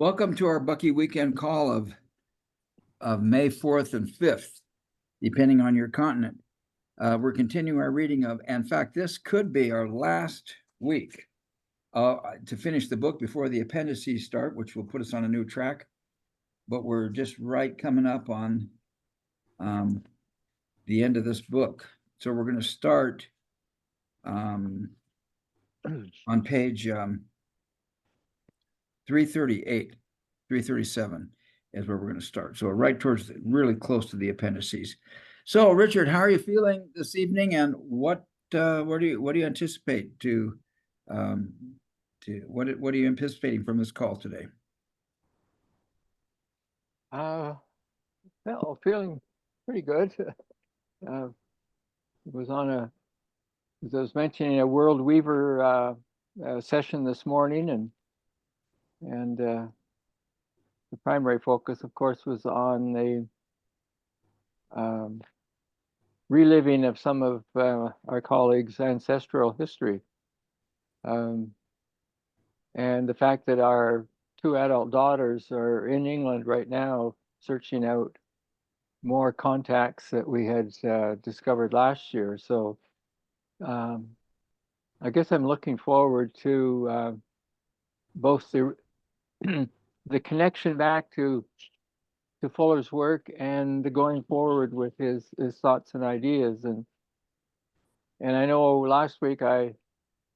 Welcome to our Bucky weekend call of May 4th and 5th, depending on your continent. We're continuing our reading of, in fact, this could be our last week to finish the book before the appendices start, which will put us on a new track. But we're just coming up on the end of this book. So we're going to start on page 338, 337 is where we're going to start. So right towards, really close to the appendices. So Richard, how are you feeling this evening, and what do you anticipate what are you anticipating from this call today? Well, feeling pretty good. Was as I was mentioning, a World Weaver session this morning, and the primary focus, of course, was on the reliving of some of our colleagues' ancestral history, and the fact that our two adult daughters are in England right now, searching out more contacts that we had discovered last year. So I guess I'm looking forward to both the connection back to Fuller's work and the going forward with his thoughts and ideas. And I know last week, I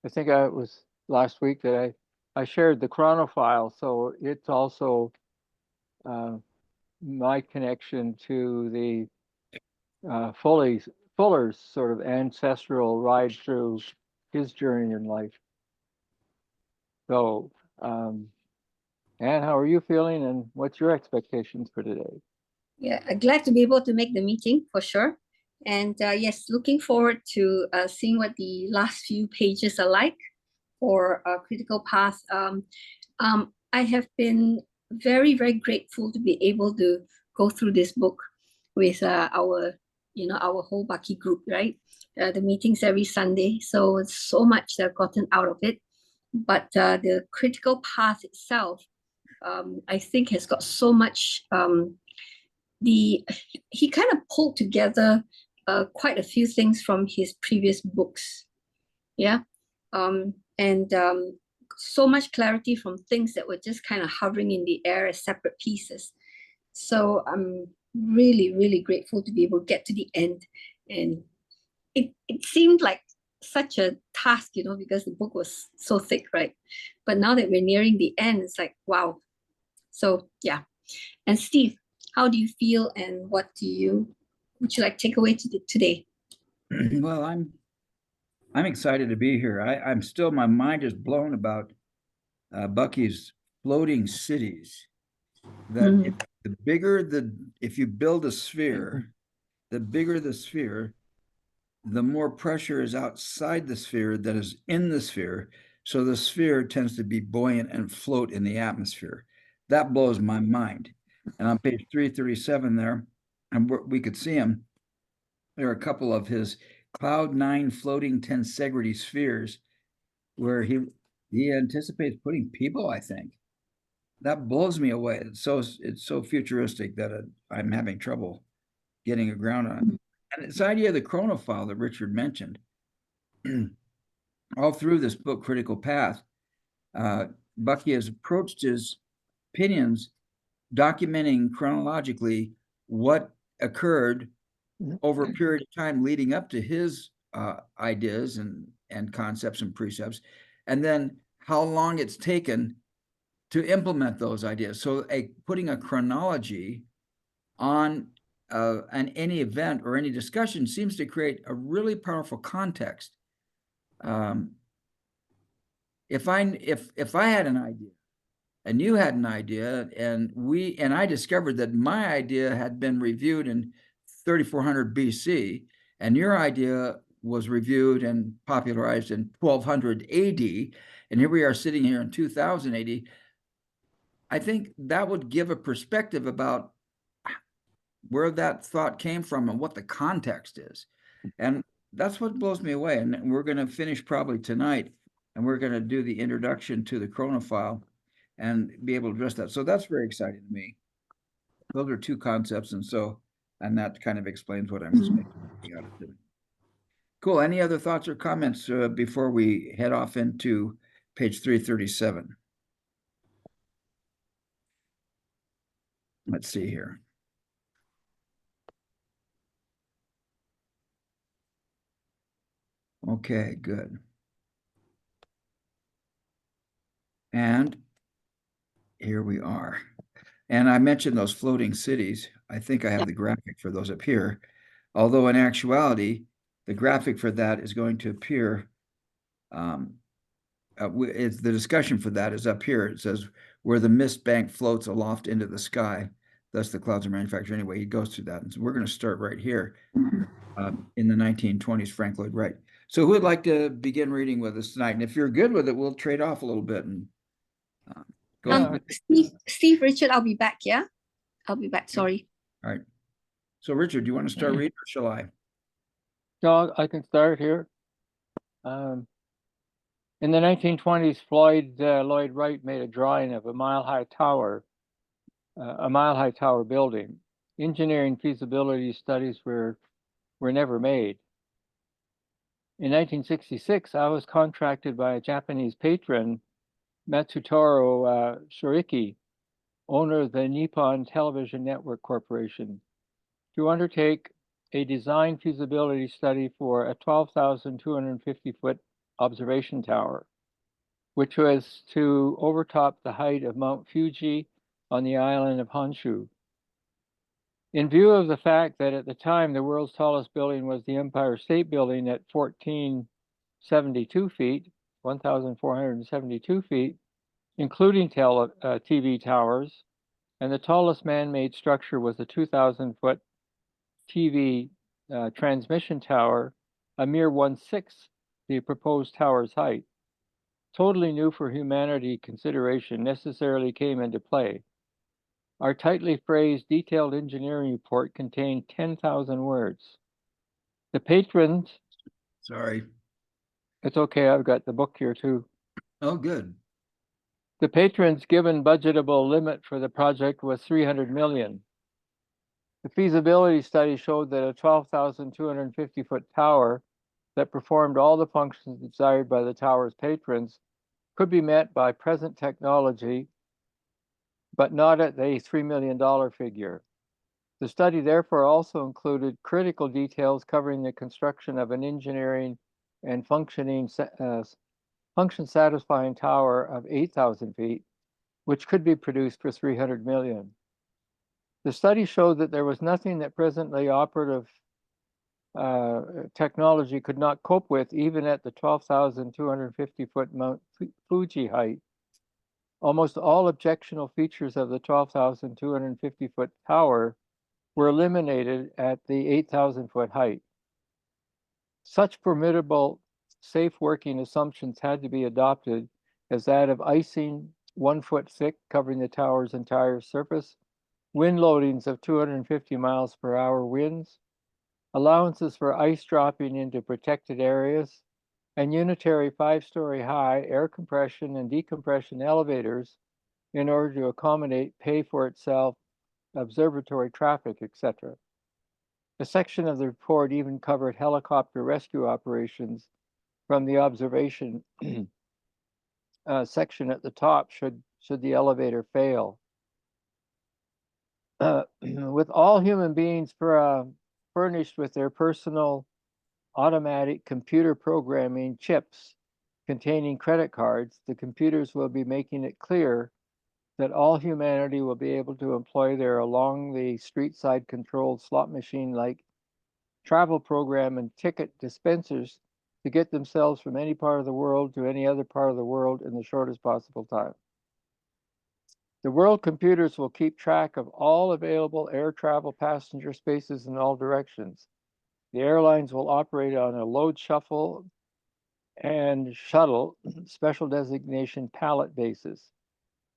think it was last week that I shared the chronophile, so it's also my connection to the Fuller's sort of ancestral ride through his journey in life. So, Anne, how are you feeling, and what's your expectations for today? Yeah, glad to be able to make the meeting for sure. And yes, looking forward to seeing what the last few pages are like for Critical Path. I have been very, very grateful to be able to go through this book with our whole Bucky group, right? The meetings every Sunday. So it's so much that I've gotten out of it. But the Critical Path itself, I think, has got so much. He kind of pulled together quite a few things from his previous books, yeah, and so much clarity from things that were just kind of hovering in the air as separate pieces. So I'm really, really grateful to be able to get to the end, and it seemed like such a task, because the book was so thick, right? But now that we're nearing the end, it's like, wow. So yeah. And Steve, how do you feel, and what would you like to take away today? Well, I'm excited to be here. I'm still, my mind is blown about Bucky's floating cities. That if you build a sphere, the bigger the sphere, the more pressure is outside the sphere that is in the sphere. So the sphere tends to be buoyant and float in the atmosphere. That blows my mind. And on page 337 there, and we could see him, there are a couple of his Cloud 9 floating tensegrity spheres where he anticipates putting people, I think. That blows me away. It's so futuristic that I'm having trouble getting a ground on it. And this idea of the chronophile that Richard mentioned, all through this book, Critical Path, Bucky has approached his opinions documenting chronologically what occurred over a period of time leading up to his ideas and concepts and precepts, and then how long it's taken to implement those ideas. So putting a chronology on any event or any discussion seems to create a really powerful context. If I had an idea and you had an idea, and I discovered that my idea had been reviewed in 3400 BC, and your idea was reviewed and popularized in 1200 AD, and here we are sitting here in 2000 AD, I think that would give a perspective about where that thought came from and what the context is. And that's what blows me away. And we're going to finish probably tonight, and we're going to do the introduction to the chronophile. and be able to address that. So that's very exciting to me. Those are two concepts, and that kind of explains what I'm expecting out of it. Cool. Any other thoughts or comments before we head off into page 337? Let's see here. Okay, good. And here we are. And I mentioned those floating cities. I think I have the graphic for those up here. Although in actuality, the graphic for that is going to appear. It's the discussion for that is up here. It says where the mist bank floats aloft into the sky, thus the clouds are manufactured. Anyway, he goes through that, and so we're going to start right here in the 1920s. Frank Lloyd Wright. So who would like to begin reading with us tonight? And if you're good with it, we'll trade off a little bit and go. Steve, Richard, I'll be back. Yeah, I'll be back. Sorry. All right. So Richard, do you want to start reading or shall I? No, I can start here. In the 1920s, Lloyd Wright made a drawing of a mile-high tower building. Engineering feasibility studies were never made. In 1966, I was contracted by a Japanese patron, Matsutaro Shoriki, owner of the Nippon Television Network Corporation, to undertake a design feasibility study for a 12,250-foot observation tower, which was to overtop the height of Mount Fuji on the island of Honshu. In view of the fact that at the time the world's tallest building was the Empire State Building at 1,472 feet, 1,472 feet, including TV towers, and the tallest man-made structure was the 2,000-foot TV transmission tower, a mere 1/6 the proposed tower's height. Totally new for humanity consideration necessarily came into play. Our tightly phrased, detailed engineering report contained 10,000 words. The patrons... Sorry. It's okay, I've got the book here too. Oh, good. The patrons' given budgetable limit for the project was $300 million. The feasibility study showed that a 12,250-foot tower that performed all the functions desired by the tower's patrons could be met by present technology, but not at the $3 million figure. The study therefore also included critical details covering the construction of an engineering and function-satisfying tower of 8,000 feet, which could be produced for $300 million. The study showed that there was nothing that presently operative technology could not cope with, even at the 12,250-foot Mount Fuji height. Almost all objectionable features of the 12,250-foot tower were eliminated at the 8,000-foot height. Such formidable safe working assumptions had to be adopted as that of icing 1 foot thick covering the tower's entire surface, wind loadings of 250 miles per hour winds, allowances for ice dropping into protected areas, and unitary 5-story high air compression and decompression elevators in order to accommodate pay-for-itself observatory traffic, etc. A section of the report even covered helicopter rescue operations from the observation section at the top should the elevator fail. With all human beings furnished with their personal automatic computer programming chips containing credit cards, the computers will be making it clear that all humanity will be able to employ their along the street side controlled slot machine like travel program and ticket dispensers to get themselves from any part of the world to any other part of the world in the shortest possible time. The world computers will keep track of all available air travel passenger spaces in all directions. The airlines will operate on a load shuffle and shuttle special designation pallet basis.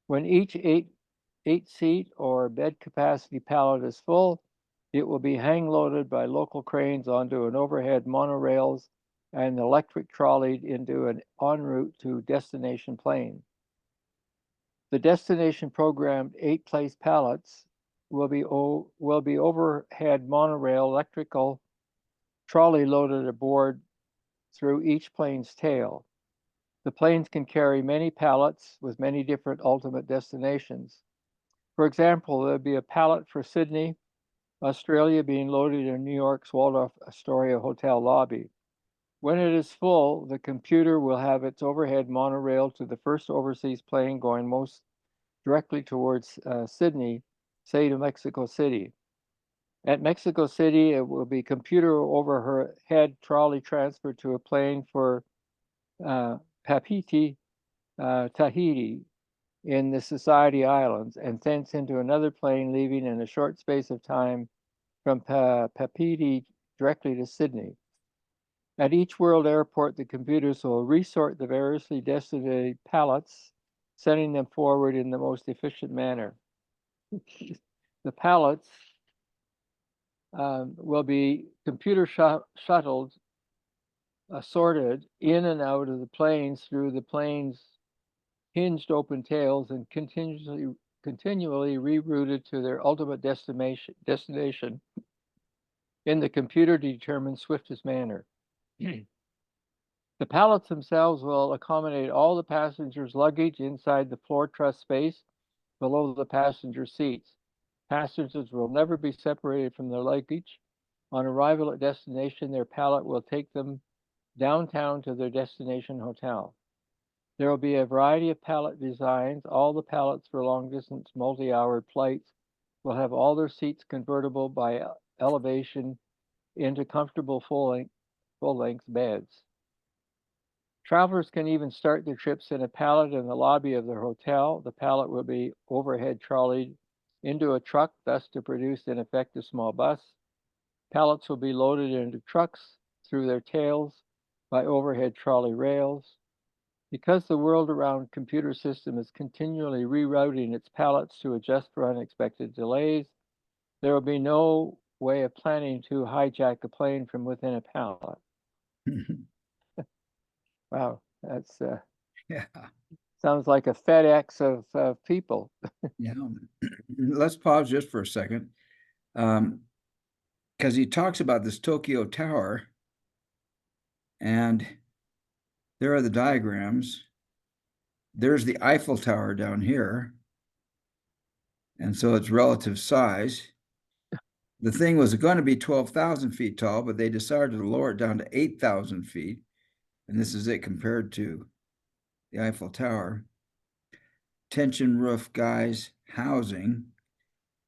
When each eight-seat or bed capacity pallet is full, it will be hang-loaded by local cranes onto an overhead monorails and electric trolleyed into an en route to destination plane. The destination programmed 8-place pallets will be overhead monorail electrical trolley loaded aboard through each plane's tail. The planes can carry many pallets with many different ultimate destinations. For example, there'll be a pallet for Sydney, Australia, being loaded in New York's Waldorf Astoria hotel lobby. When it is full, the computer will have its overhead monorail to the first overseas plane going most directly towards Sydney, say to Mexico City. At Mexico City, it will be computer overhead trolley transferred to a plane for Papeete, Tahiti, in the Society Islands, and thence into another plane leaving in a short space of time from Papeete directly to Sydney. At each world airport, the computers will resort the variously designated pallets, sending them forward in the most efficient manner. The pallets will be computer shuttled, sorted in and out of the planes through the plane's hinged open tails and continually rerouted to their ultimate destination in the computer-determined swiftest manner. The pallets themselves will accommodate all the passengers' luggage inside the floor truss space below the passenger seats. Passengers will never be separated from their luggage. On arrival at destination, their pallet will take them downtown to their destination hotel. There will be a variety of pallet designs. All the pallets for long-distance multi-hour flights will have all their seats convertible by elevation into comfortable full-length beds. Travelers can even start their trips in a pallet in the lobby of their hotel. The pallet will be overhead trolleyed into a truck, thus to produce in effect a small bus. Pallets will be loaded into trucks through their tails by overhead trolley rails. Because the world-around computer system is continually rerouting its pallets to adjust for unexpected delays, there will be no way of planning to hijack a plane from within a pallet. Wow, that's Yeah. sounds like a FedEx of people. Yeah. Let's pause just for a second. Because he talks about this Tokyo Tower, and there are the diagrams. There's the Eiffel Tower down here. And so it's relative size. The thing was going to be 12,000 feet tall, but they decided to lower it down to 8,000 feet. And this is it compared to the Eiffel Tower. Tension roof guys, housing,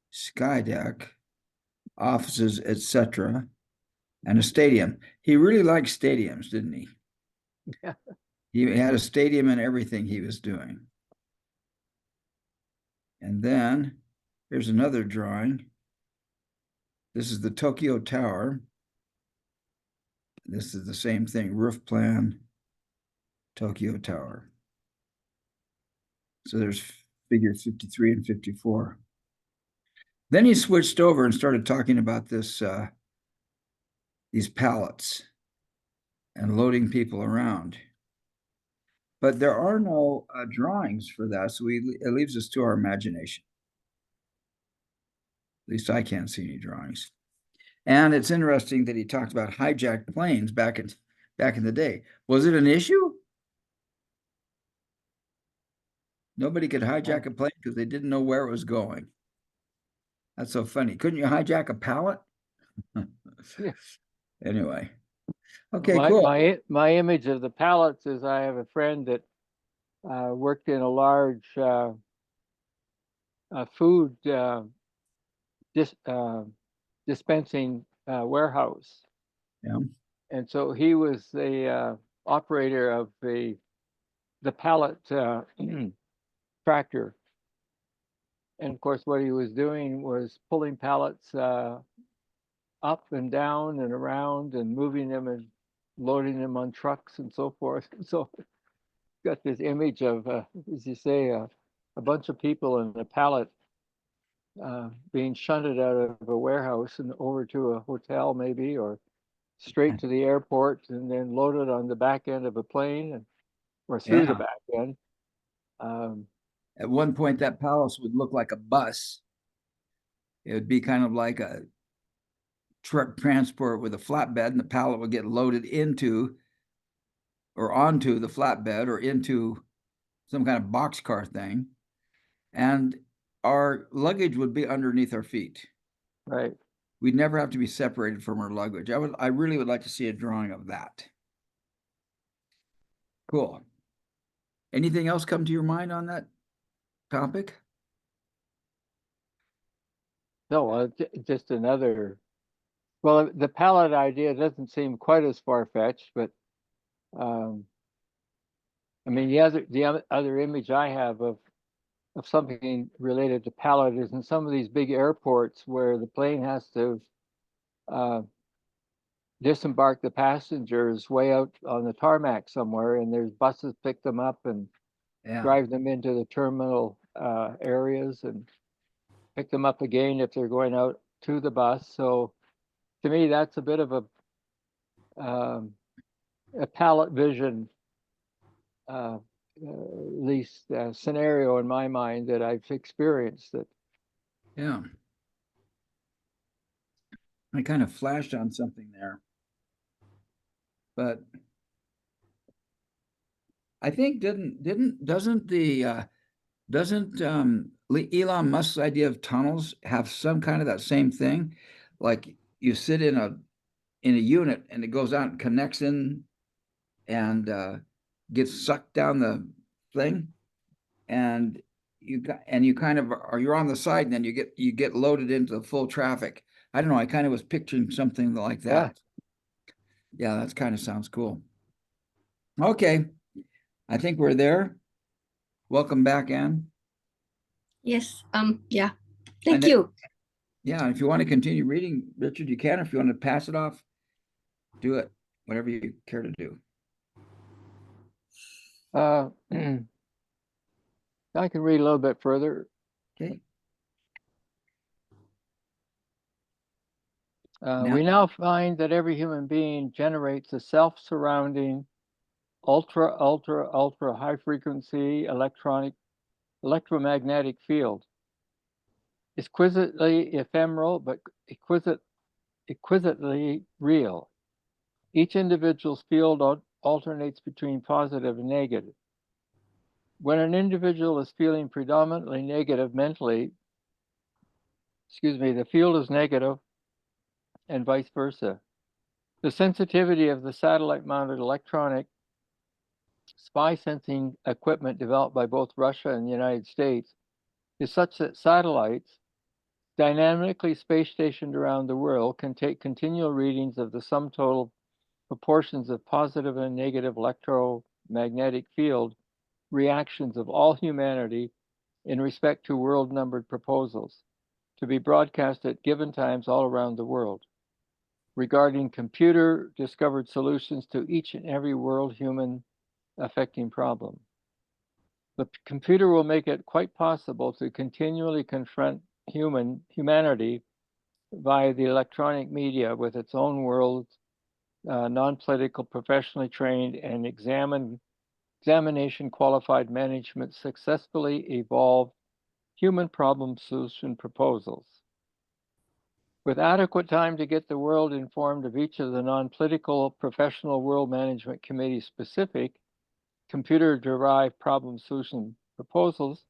sky deck, offices, etc., and a stadium. He really liked stadiums, didn't he? Yeah. He had a stadium in everything he was doing. And then here's another drawing. This is the Tokyo Tower. This is the same thing, roof plan, Tokyo Tower. So there's figure 53 and 54. Then he switched over and started talking about this, these pallets and loading people around. But there are no drawings for that, so it leaves us to our imagination. At least I can't see any drawings. And it's interesting that he talked about hijacked planes back in the day. Was it an issue? Nobody could hijack a plane because they didn't know where it was going. That's so funny. Couldn't you hijack a pallet? Yeah. Anyway. Okay, cool. My image of the pallets is I have a friend that worked in a large food dispensing warehouse. Yeah. And so he was the operator of the pallet tractor. And of course, what he was doing was pulling pallets up and down and around and moving them and loading them on trucks and so forth. So got this image of, as you say, a bunch of people in a pallet being shunted out of a warehouse and over to a hotel maybe, or straight to the airport and then loaded on the back end of a plane or through the back end. At one point, that palace would look like a bus. It would be kind of like a truck transport with a flatbed, and the pallet would get loaded into or onto the flatbed or into some kind of boxcar thing. And our luggage would be underneath our feet. Right. We'd never have to be separated from our luggage. I really would like to see a drawing of that. Cool. Anything else come to your mind on that topic? No, just another. Well, the palette idea doesn't seem quite as far-fetched, but I mean, the other image I have of something related to pallet is in some of these big airports where the plane has to disembark the passengers way out on the tarmac somewhere, and there's buses pick them up and drive them into the terminal areas and pick them up again if they're going out to the bus. So to me, that's a bit of a palette vision, at least scenario in my mind that I've experienced. That Yeah. I kind of flashed on something there, but I think doesn't Elon Musk's idea of tunnels have some kind of that same thing? Like you sit in a unit and it goes out and connects in and gets sucked down the thing, and you kind of you're on the side, and then you get loaded into the full traffic. I don't know. I kind of was picturing something like that. Yeah, that kind of sounds cool. Okay, I think we're there. Welcome back, Anne. Yes. Yeah. Thank you. Yeah, if you want to continue reading, Richard, you can. If you want to pass it off, do it. Whatever you care to do. I can read a little bit further. Okay. We now find that every human being generates a self-surrounding ultra high frequency electromagnetic field. Exquisitely ephemeral, but exquisitely real. Each individual's field alternates between positive and negative. When an individual is feeling predominantly negative mentally, the field is negative and vice versa. The sensitivity of the satellite-mounted electronic spy sensing equipment developed by both Russia and the United States is such that satellites dynamically space stationed around the world can take continual readings of the sum total proportions of positive and negative electromagnetic field reactions of all humanity in respect to world-numbered proposals to be broadcast at given times all around the world regarding computer-discovered solutions to each and every world human affecting problem. The computer will make it quite possible to continually confront humanity via the electronic media with its own world, non-political, professionally trained, and examination qualified management successfully evolved human problem solution proposals. With adequate time to get the world informed of each of the non-political professional world management committee specific computer-derived problem solution proposals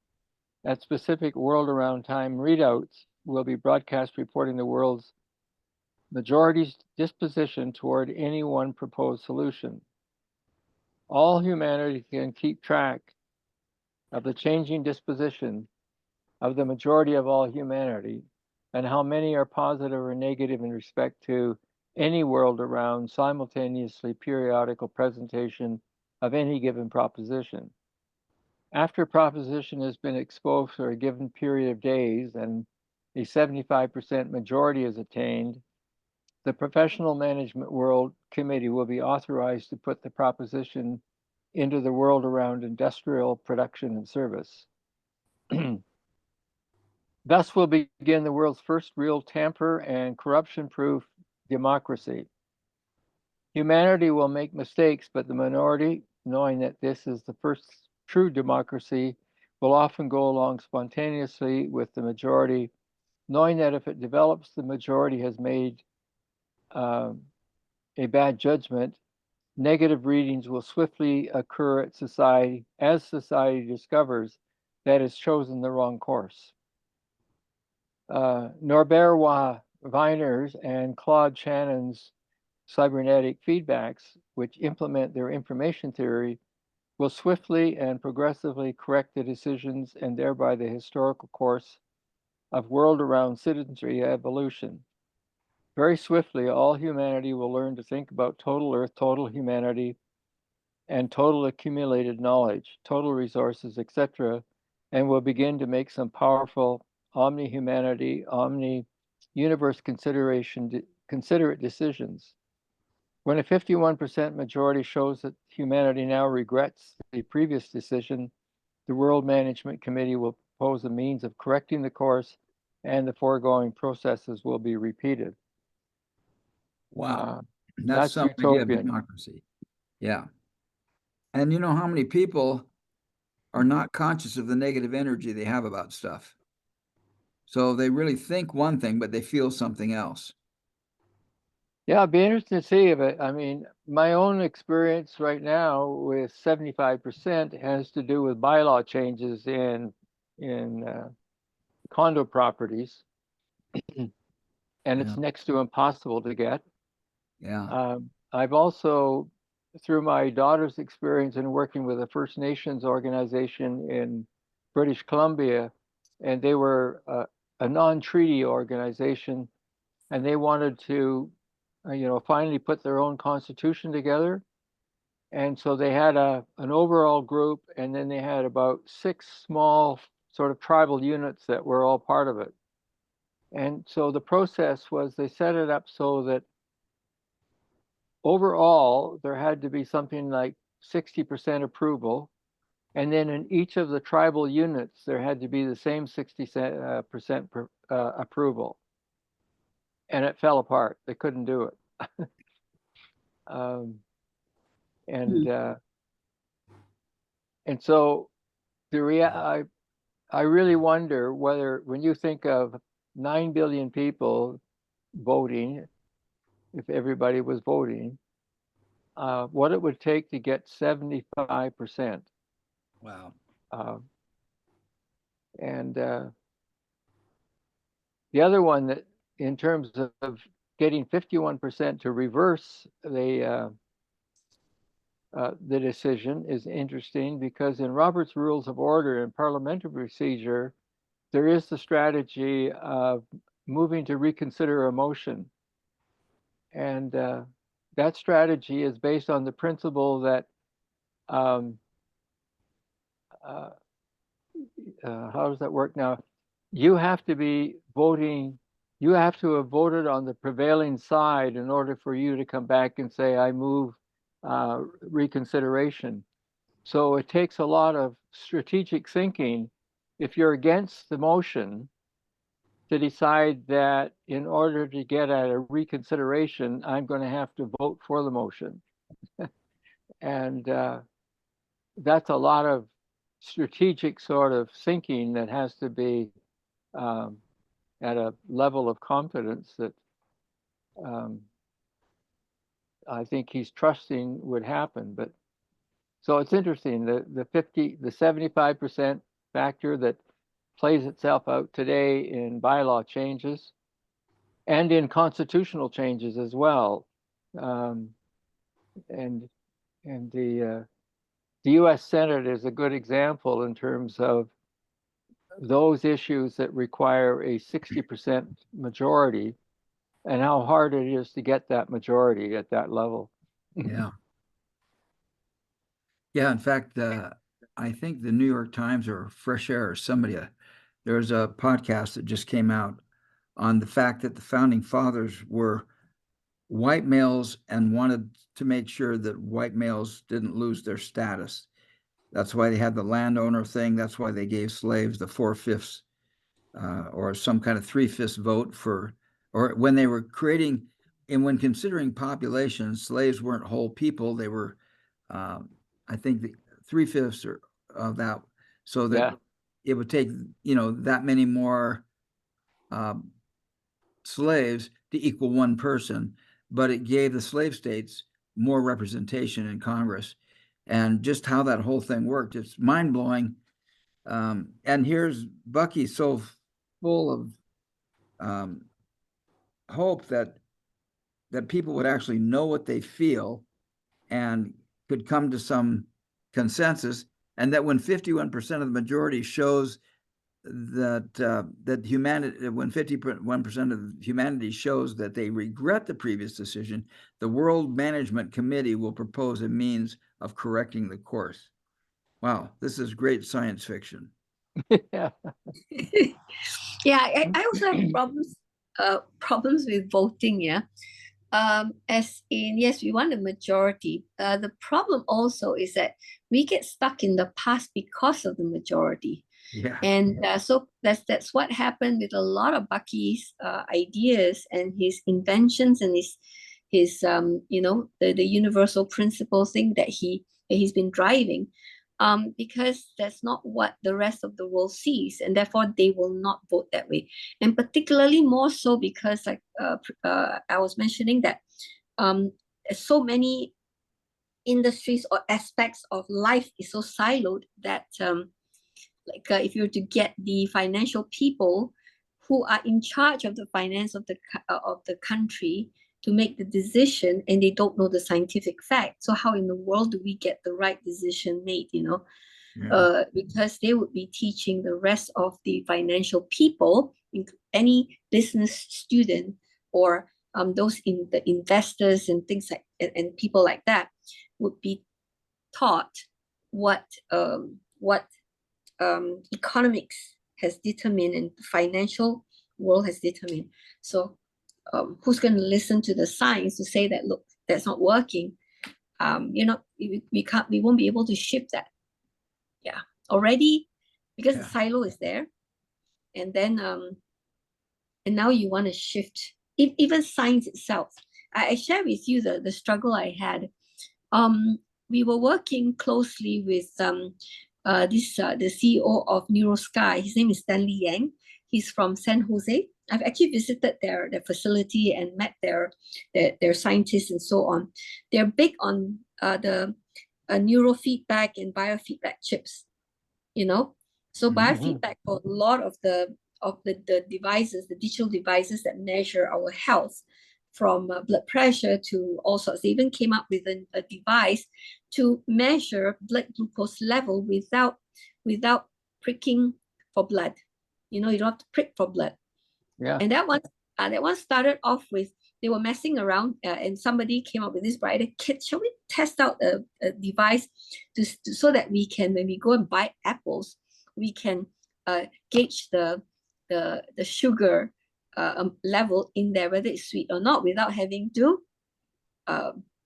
at specific world around time readouts will be broadcast reporting the world's majority's disposition toward any one proposed solution. All humanity can keep track of the changing disposition of the majority of all humanity and how many are positive or negative in respect to any world around simultaneously periodical presentation of any given proposition. After a proposition has been exposed for a given period of days and a 75% majority is attained, the Professional Management World Committee will be authorized to put the proposition into the world around industrial production and service. Thus will begin the world's first real tamper and corruption-proof democracy. Humanity will make mistakes, but the minority, knowing that this is the first true democracy, will often go along spontaneously with the majority, knowing that if it develops, the majority has made a bad judgment. Negative readings will swiftly occur at society as society discovers that it's chosen the wrong course. Norbert Weiner's and Claude Shannon's cybernetic feedbacks, which implement their information theory, will swiftly and progressively correct the decisions and thereby the historical course of world-around citizenry evolution. Very swiftly, all humanity will learn to think about total Earth, total humanity, and total accumulated knowledge, total resources, etc., and will begin to make some powerful omni-humanity, omni-universe considerate decisions. When a 51% majority shows that humanity now regrets the previous decision, the World Management Committee will propose a means of correcting the course, and the foregoing processes will be repeated. Wow. That's some idea of utopian. democracy. Yeah. And you know how many people are not conscious of the negative energy they have about stuff. So they really think one thing, but they feel something else. Yeah, it'd be interesting to see if it, I mean, my own experience right now with 75% has to do with bylaw changes in condo properties, and it's Yeah. next to impossible to get. Yeah. I've also, through my daughter's experience in working with a First Nations organization in British Columbia, and they were a non-treaty organization, and they wanted to, finally put their own constitution together. And so they had an overall group, and then they had about 6 small sort of tribal units that were all part of it. And so the process was they set it up so that overall there had to be something like 60% approval. And then in each of the tribal units, there had to be the same 60% approval. And it fell apart. They couldn't do it. And so I really wonder whether, when you think of 9 billion people voting, if everybody was voting, what it would take to get 75%. Wow. And the other one, that in terms of getting 51% to reverse the decision, is interesting, because in Robert's Rules of Order and Parliamentary Procedure, there is the strategy of moving to reconsider a motion. And that strategy is based on the principle that how does that work now? You have to be voting, you have to have voted on the prevailing side in order for you to come back and say, I move reconsideration. So it takes a lot of strategic thinking, if you're against the motion, to decide that in order to get at a reconsideration, I'm going to have to vote for the motion. And that's a lot of strategic sort of thinking that has to be at a level of confidence that I think he's trusting would happen. But so it's interesting, the 75% factor that plays itself out today in bylaw changes and in constitutional changes as well. And the US Senate is a good example in terms of those issues that require a 60% majority, and how hard it is to get that majority at that level. Yeah. Yeah. In fact, I think the New York Times or Fresh Air or somebody, there's a podcast that just came out on the fact that the founding fathers were white males and wanted to make sure that white males didn't lose their status. That's why they had the landowner thing. That's why they gave slaves the 4/5 or some kind of 3/5 vote for, or when they were creating, and when considering populations, slaves weren't whole people. They were, I think, the 3/5 of that, so that it would take, that many more slaves to equal one person, but it gave the slave states more representation in Congress. And just how that whole thing worked, it's mind-blowing. And here's Bucky so full of hope that people would actually know what they feel and could come to some consensus, and that when 51% of the majority shows that humanity, when 51% of humanity shows that they regret the previous decision, the World Management Committee will propose a means of correcting the course. Wow, this is great science fiction. Yeah. Yeah, I also have problems with voting, yeah. As in, yes, we want a majority. The problem also is that we get stuck in the past because of the majority. Yeah. And so that's what happened with a lot of Bucky's ideas and his inventions and his the universal principle thing that he's been driving, because that's not what the rest of the world sees, and therefore they will not vote that way. And particularly more so because, like I was mentioning, that so many industries or aspects of life is so siloed that if you were to get the financial people who are in charge of the finance of the country to make the decision, and they don't know the scientific fact, so how in the world do we get the right decision made? Yeah. Because they would be teaching the rest of the financial people, any business student or those in the investors and things like and people like that would be taught what economics has determined and the financial world has determined. So who's going to listen to the science to say that, look, that's not working? We won't be able to shift that. Yeah, already, because the silo is there, and then and now you want to shift even science itself. I share with you the struggle I had. We were working closely with the CEO of NeuroSky. His name is Stanley Yang. He's from San Jose. I've actually visited their facility and met their scientists and so on. They're big on the neurofeedback and biofeedback chips. So biofeedback for a lot of the devices, the digital devices that measure our health, from blood pressure to all sorts. They even came up with a device to measure blood glucose level without pricking for blood. You don't have to prick for blood. Yeah. And that one started off with, they were messing around, and somebody came up with this bright idea. Shall we test out a device so that we can, when we go and buy apples, we can gauge the sugar level in there, whether it's sweet or not, without having to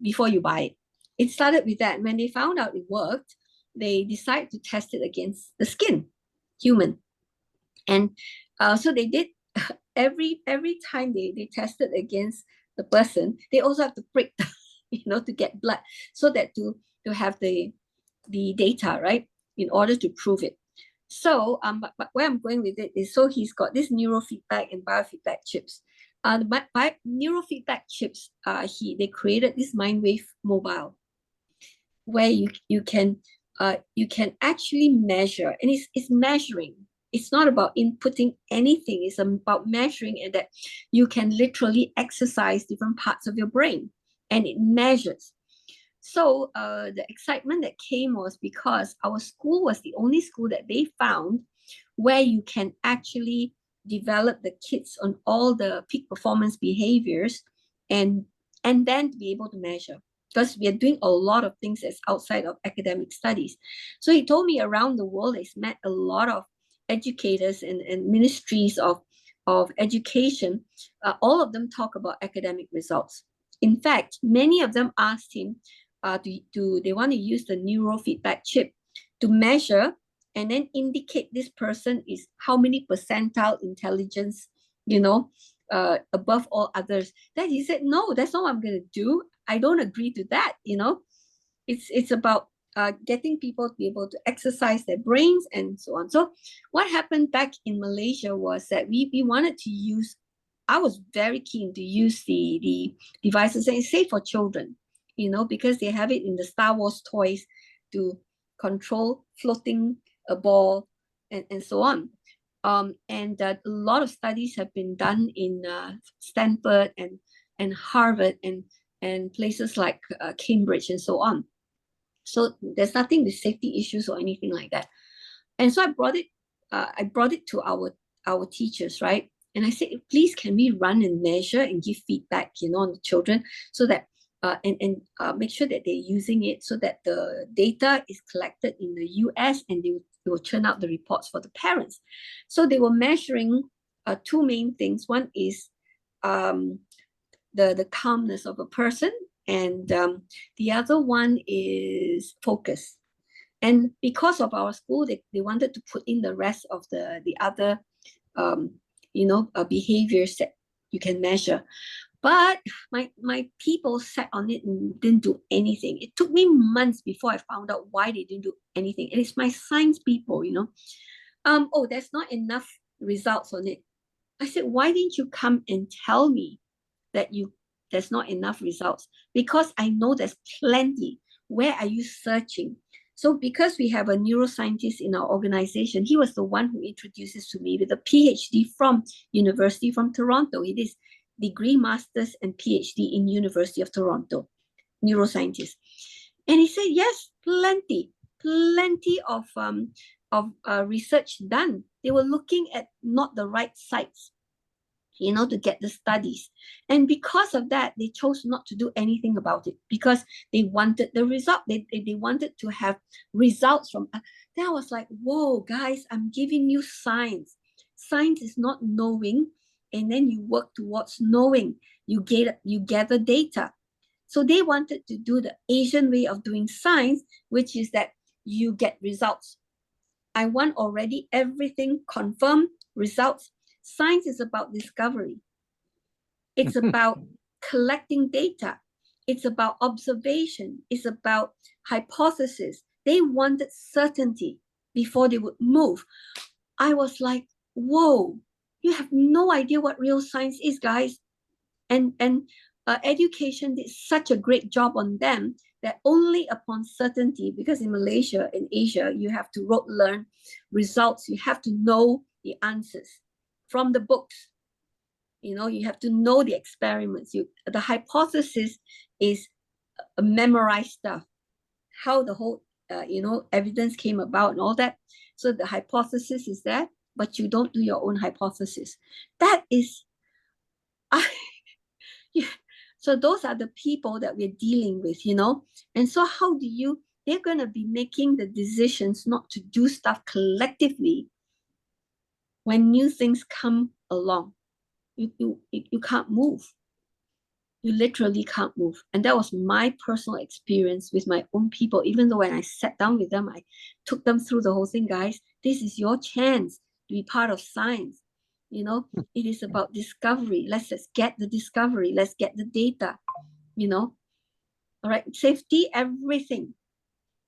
before you buy it. It started with that. When they found out it worked, they decided to test it against the skin, human. And so they did every time they tested against the person, they also have to prick, to get blood, so that to have the data, right, in order to prove it. So but where I'm going with it is, so he's got this neurofeedback and biofeedback chips. The neurofeedback chips, they created this MindWave mobile, where you can actually measure, and it's measuring. It's not about inputting anything. It's about measuring, and that you can literally exercise different parts of your brain, and it measures. So the excitement that came was because our school was the only school that they found where you can actually develop the kids on all the peak performance behaviors, and then to be able to measure, because we are doing a lot of things that's outside of academic studies. So he told me around the world he's met a lot of educators and ministries of education. All of them talk about academic results. In fact, many of them asked him, do they want to use the neurofeedback chip to measure and then indicate this person is how many percentile intelligence, above all others. Then he said, no, that's not what I'm going to do. I don't agree to that. It's about getting people to be able to exercise their brains and so on. So what happened back in Malaysia was that we wanted to use, I was very keen to use the devices, and it's safe for children, because they have it in the Star Wars toys to control floating a ball and so on. And a lot of studies have been done in Stanford and Harvard and places like Cambridge and so on. So there's nothing with safety issues or anything like that. And so I brought it to our teachers, right? And I said, please, can we run and measure and give feedback, on the children, so that and make sure that they're using it, so that the data is collected in the US and they will churn out the reports for the parents. So they were measuring two main things. One is the calmness of a person, and the other one is focus. And because of our school, they wanted to put in the rest of the other behaviors that you can measure. But my people sat on it and didn't do anything. It took me months before I found out why they didn't do anything. And it's my science people, oh, there's not enough results on it. I said, why didn't you come and tell me that there's not enough results? Because I know there's plenty. Where are you searching? So because we have a neuroscientist in our organization, he was the one who introduces to me with a PhD from University from Toronto. It is degree, master's, and PhD in University of Toronto, neuroscientist. And he said, yes, plenty of research done. They were looking at not the right sites, to get the studies. And because of that, they chose not to do anything about it, because they wanted the result. They wanted to have results from. Then I was like, whoa, guys, I'm giving you science. Science is not knowing, and then you work towards knowing. You gather data. So they wanted to do the Asian way of doing science, which is that you get results. I want already everything confirmed, results. Science is about discovery. It's about collecting data. It's about observation. It's about hypothesis. They wanted certainty before they would move. I was like, whoa, you have no idea what real science is, guys. And education did such a great job on them that only upon certainty, because in Malaysia, in Asia, you have to rote learn results. You have to know the answers from the books. You have to know the experiments. The hypothesis is memorized stuff, how the whole evidence came about and all that. So the hypothesis is there, but you don't do your own hypothesis. That is, so those are the people that we're dealing with, And so how do they're going to be making the decisions not to do stuff collectively when new things come along. You can't move. You literally can't move. And that was my personal experience with my own people. Even though when I sat down with them, I took them through the whole thing, guys. This is your chance to be part of science. It is about discovery. Let's get the discovery. Let's get the data, All right. Safety, everything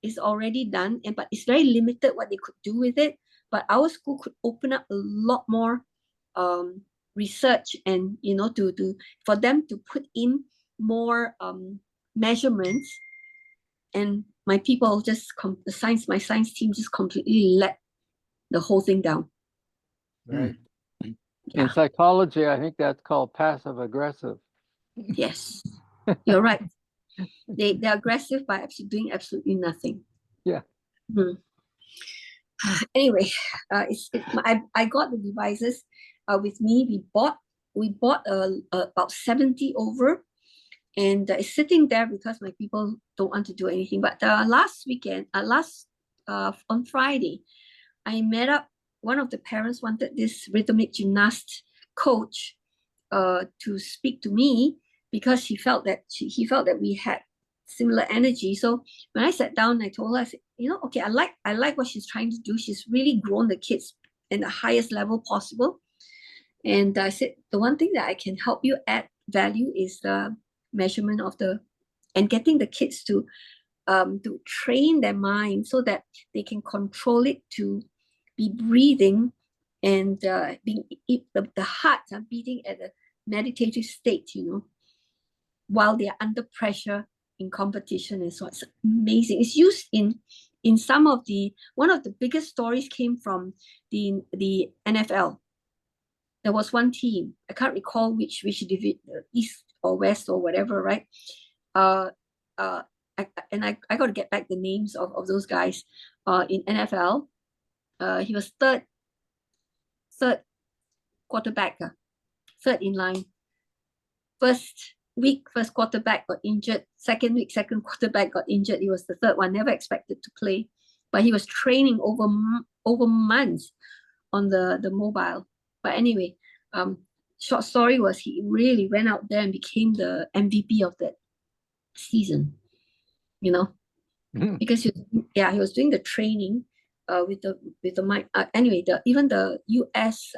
is already done, but it's very limited what they could do with it. But our school could open up a lot more research, and for them to put in more measurements. And my people my science team just completely let the whole thing down. Right. Yeah. In psychology, I think that's called passive aggressive. Yes, you're right. They're aggressive by doing absolutely nothing. Yeah. Anyway, I got the devices with me. We bought about 70 over, and it's sitting there because my people don't want to do anything. But last weekend, on Friday, I met up. One of the parents wanted this rhythmic gymnast coach to speak to me, because he felt that we had similar energy. So when I sat down, I told her, I said, okay, I like what she's trying to do. She's really grown the kids in the highest level possible. And I said, the one thing that I can help you add value is the measurement of and getting the kids to to train their mind so that they can control it to be breathing and the heart are beating at a meditative state, while they are under pressure in competition and so on. It's amazing. It's used in some of one of the biggest stories came from the NFL. There was one team, I can't recall which division, East or West or whatever, right? I got to get back the names of those guys. In NFL, he was third quarterback, third in line. First week, first quarterback got injured. Second week, second quarterback got injured. He was the third one, never expected to play, but he was training over months on the mobile. But anyway, short story was he really went out there and became the MVP of that season, because he was doing the training with the mic. Anyway, even the US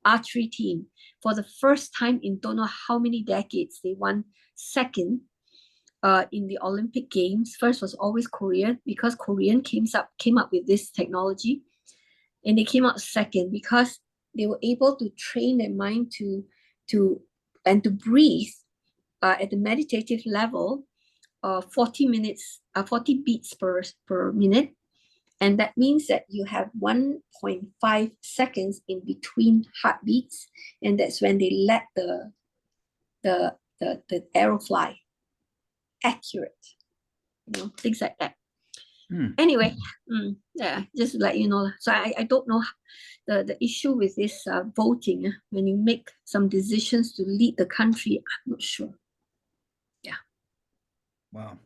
archery team, for the first time in don't know how many decades, they won second in the Olympic Games. First was always Korean, because Korean came up with this technology, and they came out second because they were able to train their mind to breathe at the meditative level, 40 beats per minute. And that means that you have 1.5 seconds in between heartbeats, and that's when they let the arrow fly. Accurate, things like that. Anyway, just to let you know. So I don't know the issue with this voting. When you make some decisions to lead the country, I'm not sure. Yeah. Wow.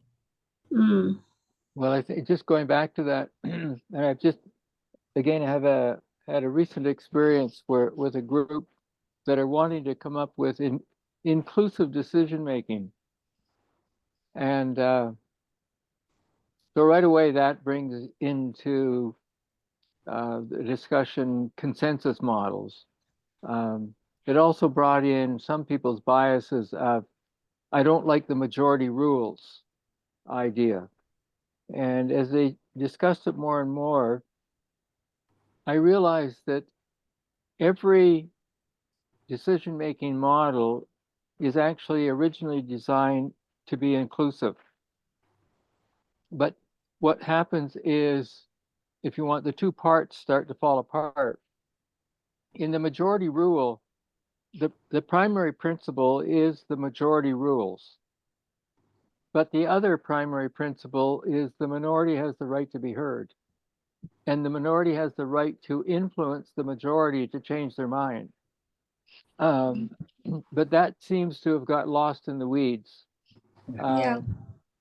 Well, I think just going back to that, and I've just again had a recent experience with a group that are wanting to come up with inclusive decision making, and so right away that brings into the discussion consensus models. It also brought in some people's biases of, I don't like the majority rules idea. And as they discussed it more and more, I realized that every decision-making model is actually originally designed to be inclusive. But what happens is, if you want, the two parts start to fall apart. In the majority rule, the primary principle is the majority rules. But the other primary principle is the minority has the right to be heard. And the minority has the right to influence the majority to change their mind. But that seems to have got lost in the weeds.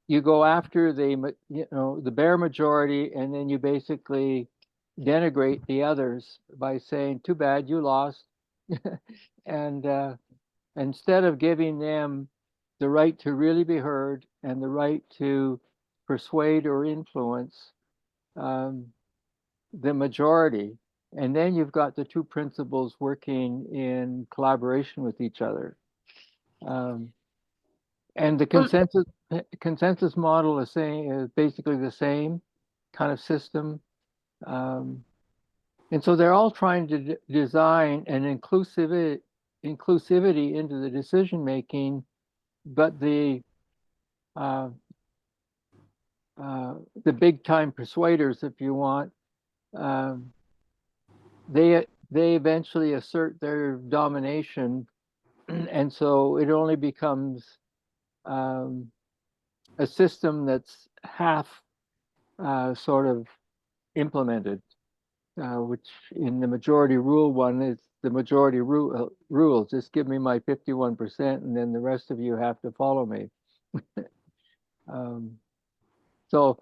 You go after the bare majority, and then you basically denigrate the others by saying, too bad, you lost. And instead of giving them the right to really be heard and the right to persuade or influence the majority, and then you've got the two principles working in collaboration with each other. And the consensus model is basically the same kind of system. And so they're all trying to design an inclusivity into the decision making, but the big time persuaders, if you want, they eventually assert their domination, and so it only becomes a system that's half sort of implemented, which in the majority rule one is the majority rules. Just give me my 51%, and then the rest of you have to follow me. So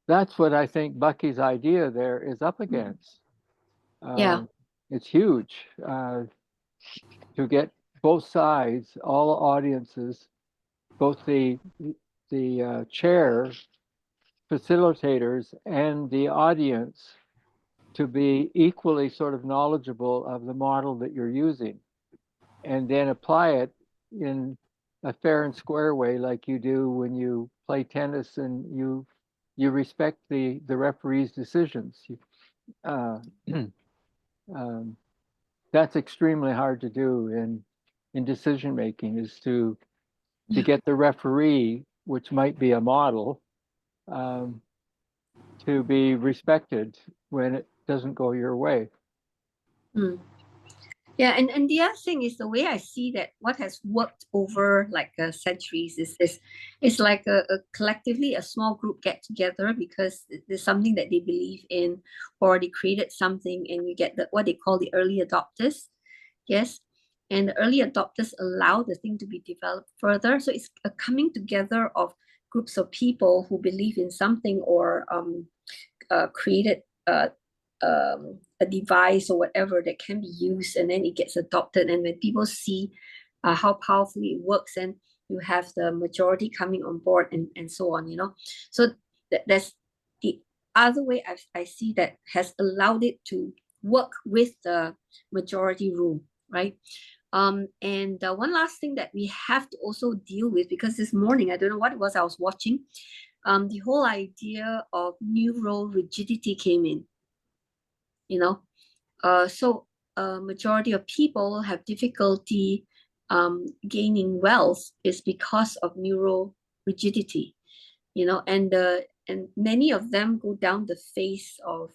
that's what I think Bucky's idea there is up against. It's huge to get both sides, all audiences, both the chair, facilitators, and the audience to be equally sort of knowledgeable of the model that you're using, and then apply it in a fair and square way, like you do when you play tennis and you respect the referee's decisions. That's extremely hard to do in decision making, is to get the referee, which might be a model, to be respected when it doesn't go your way. Mm. Yeah, and the other thing is the way I see that what has worked over like centuries is this. It's like a collectively a small group get together because there's something that they believe in, or they created something, and you get what they call the early adopters. Yes, and the early adopters allow the thing to be developed further. So it's a coming together of groups of people who believe in something, or created a device or whatever that can be used, and then it gets adopted. And when people see how powerfully it works, and you have the majority coming on board, and so on, So that's the other way I see that has allowed it to work with the majority rule, right? And one last thing that we have to also deal with, because this morning, I don't know what it was I was watching, the whole idea of neural rigidity came in, so a majority of people have difficulty gaining wealth is because of neural rigidity, and many of them go down the face of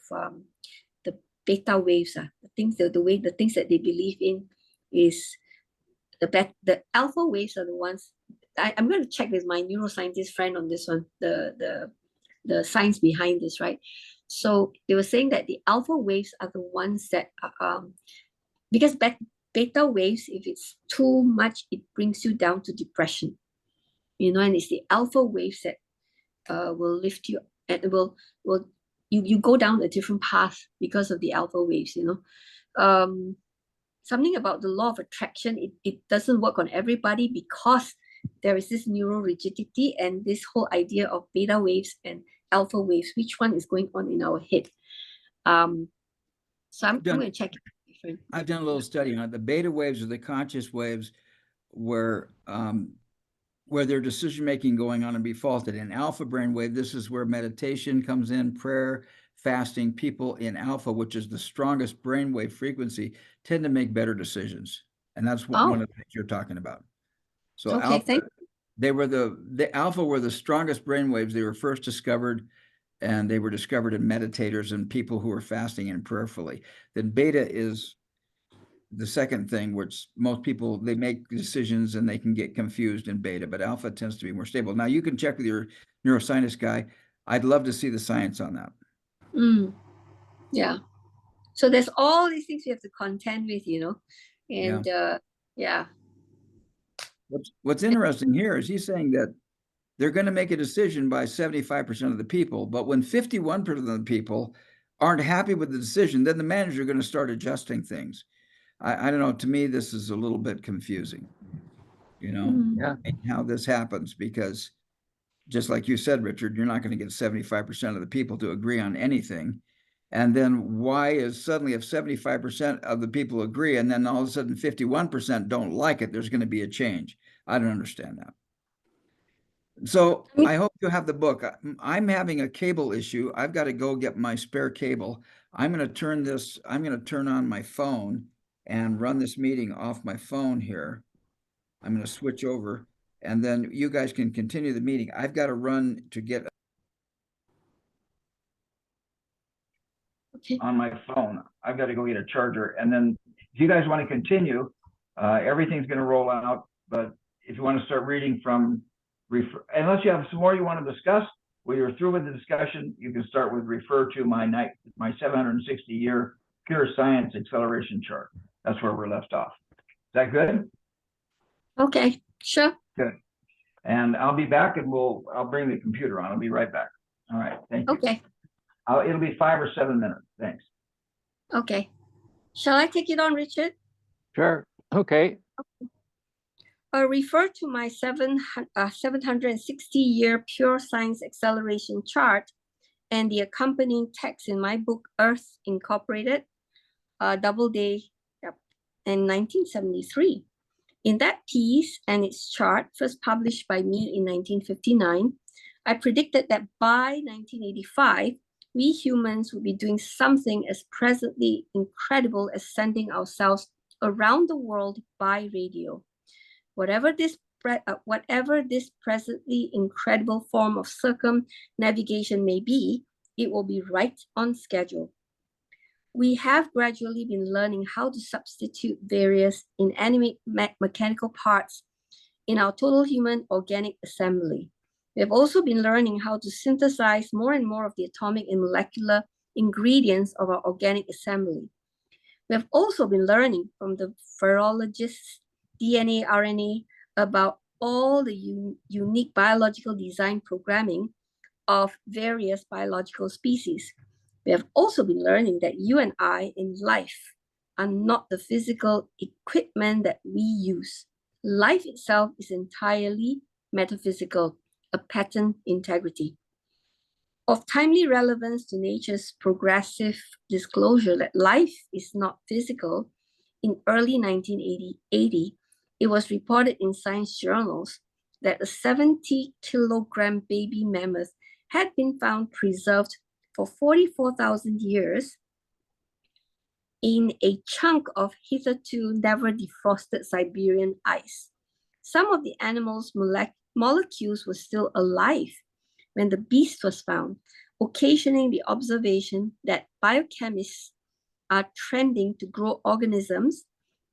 the beta waves. The things that they believe in is the alpha waves are the ones. I'm going to check with my neuroscientist friend on this one, the science behind this, right? So they were saying that the alpha waves are the ones that because beta waves, if it's too much, it brings you down to depression, and it's the alpha waves that will lift you, and you go down a different path because of the alpha waves. Something about the law of attraction, it doesn't work on everybody because there is this neural rigidity and this whole idea of beta waves and alpha waves, which one is going on in our head. So I'm going to check it. I've done a little study on it. The beta waves are the conscious waves where their decision making going on and be faulted. In alpha brainwave, this is where meditation comes in, prayer, fasting. People in alpha, which is the strongest brainwave frequency, tend to make better decisions, and that's one of the things you're talking about. So okay, they were the alpha were the strongest brainwaves. They were first discovered, and they were discovered in meditators and people who were fasting and prayerfully. Then beta is the second thing, which most people, they make decisions and they can get confused in beta, but alpha tends to be more stable. Now you can check with your neuroscientist guy. I'd love to see the science on that. Yeah. So there's all these things we have to contend with, and yeah. What's interesting here is he's saying that they're going to make a decision by 75% of the people, but when 51% of the people aren't happy with the decision, then the manager is going to start adjusting things. I don't know. To me, this is a little bit confusing, how this happens, because just like you said, Richard, you're not going to get 75% of the people to agree on anything. And then why is suddenly, if 75% of the people agree and then all of a sudden 51% don't like it, there's going to be a change? I don't understand that. So I hope you have the book. I'm having a cable issue. I've got to go get my spare cable. I'm going to turn on my phone and run this meeting off my phone here. I'm going to switch over, and then you guys can continue the meeting. I've got to run to get on my phone. I've got to go get a charger. And then if you guys want to continue, everything's going to roll out. But if you want to start reading from, unless you have some more you want to discuss, when you're through with the discussion, you can start with refer to my 760-year pure science acceleration chart. That's where we're left off. Is that good? Okay, sure. Good. And I'll be back, and I'll bring the computer on. I'll be right back. All right. Thank you. Okay. It'll be 5 or 7 minutes. Thanks. Okay. Shall I take it on, Richard? Sure. Okay. Refer to my 760-year pure science acceleration chart and the accompanying text in my book, Earth Incorporated, Doubleday, in 1973. In that piece and its chart, first published by me in 1959, I predicted that by 1985, we humans would be doing something as presently incredible as sending ourselves around the world by radio. Whatever this presently incredible form of circumnavigation may be, it will be right on schedule. We have gradually been learning how to substitute various inanimate mechanical parts in our total human organic assembly. We have also been learning how to synthesize more and more of the atomic and molecular ingredients of our organic assembly. We have also been learning from the virologists, DNA, RNA, about all the unique biological design programming of various biological species. We have also been learning that you and I in life are not the physical equipment that we use. Life itself is entirely metaphysical, a pattern integrity. Of timely relevance to nature's progressive disclosure that life is not physical, in early 1980, it was reported in science journals that a 70-kilogram baby mammoth had been found preserved for 44,000 years in a chunk of hitherto never defrosted Siberian ice. Some of the animal's molecules were still alive when the beast was found, occasioning the observation that biochemists are trending to grow organisms,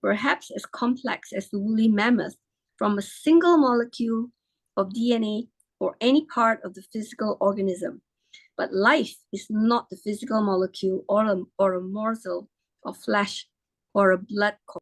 perhaps as complex as the woolly mammoth, from a single molecule of DNA or any part of the physical organism. But life is not the physical molecule or a morsel of flesh or a blood cord.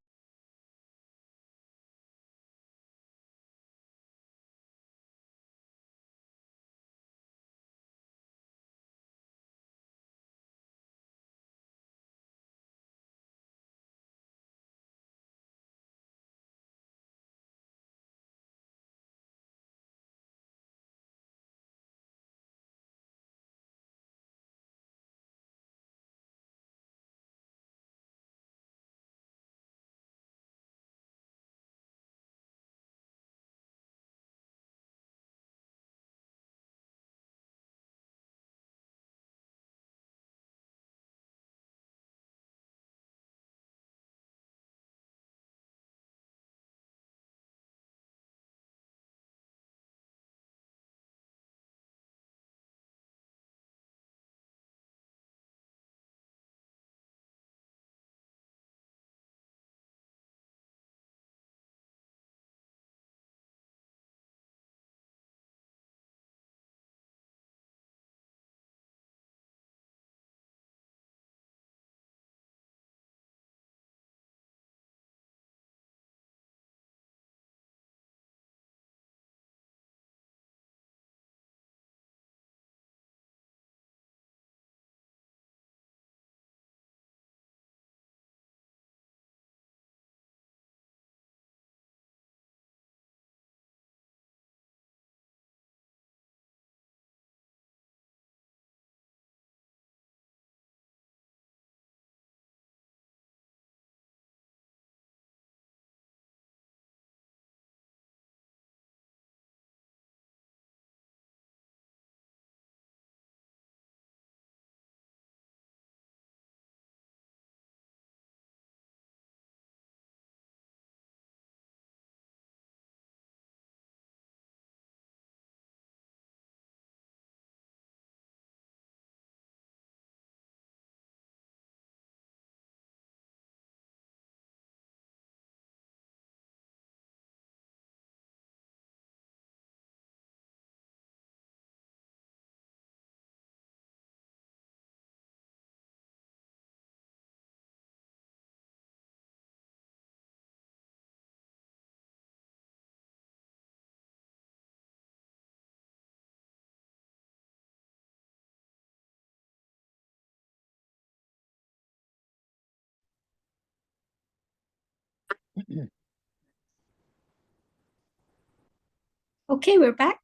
Okay, we're back.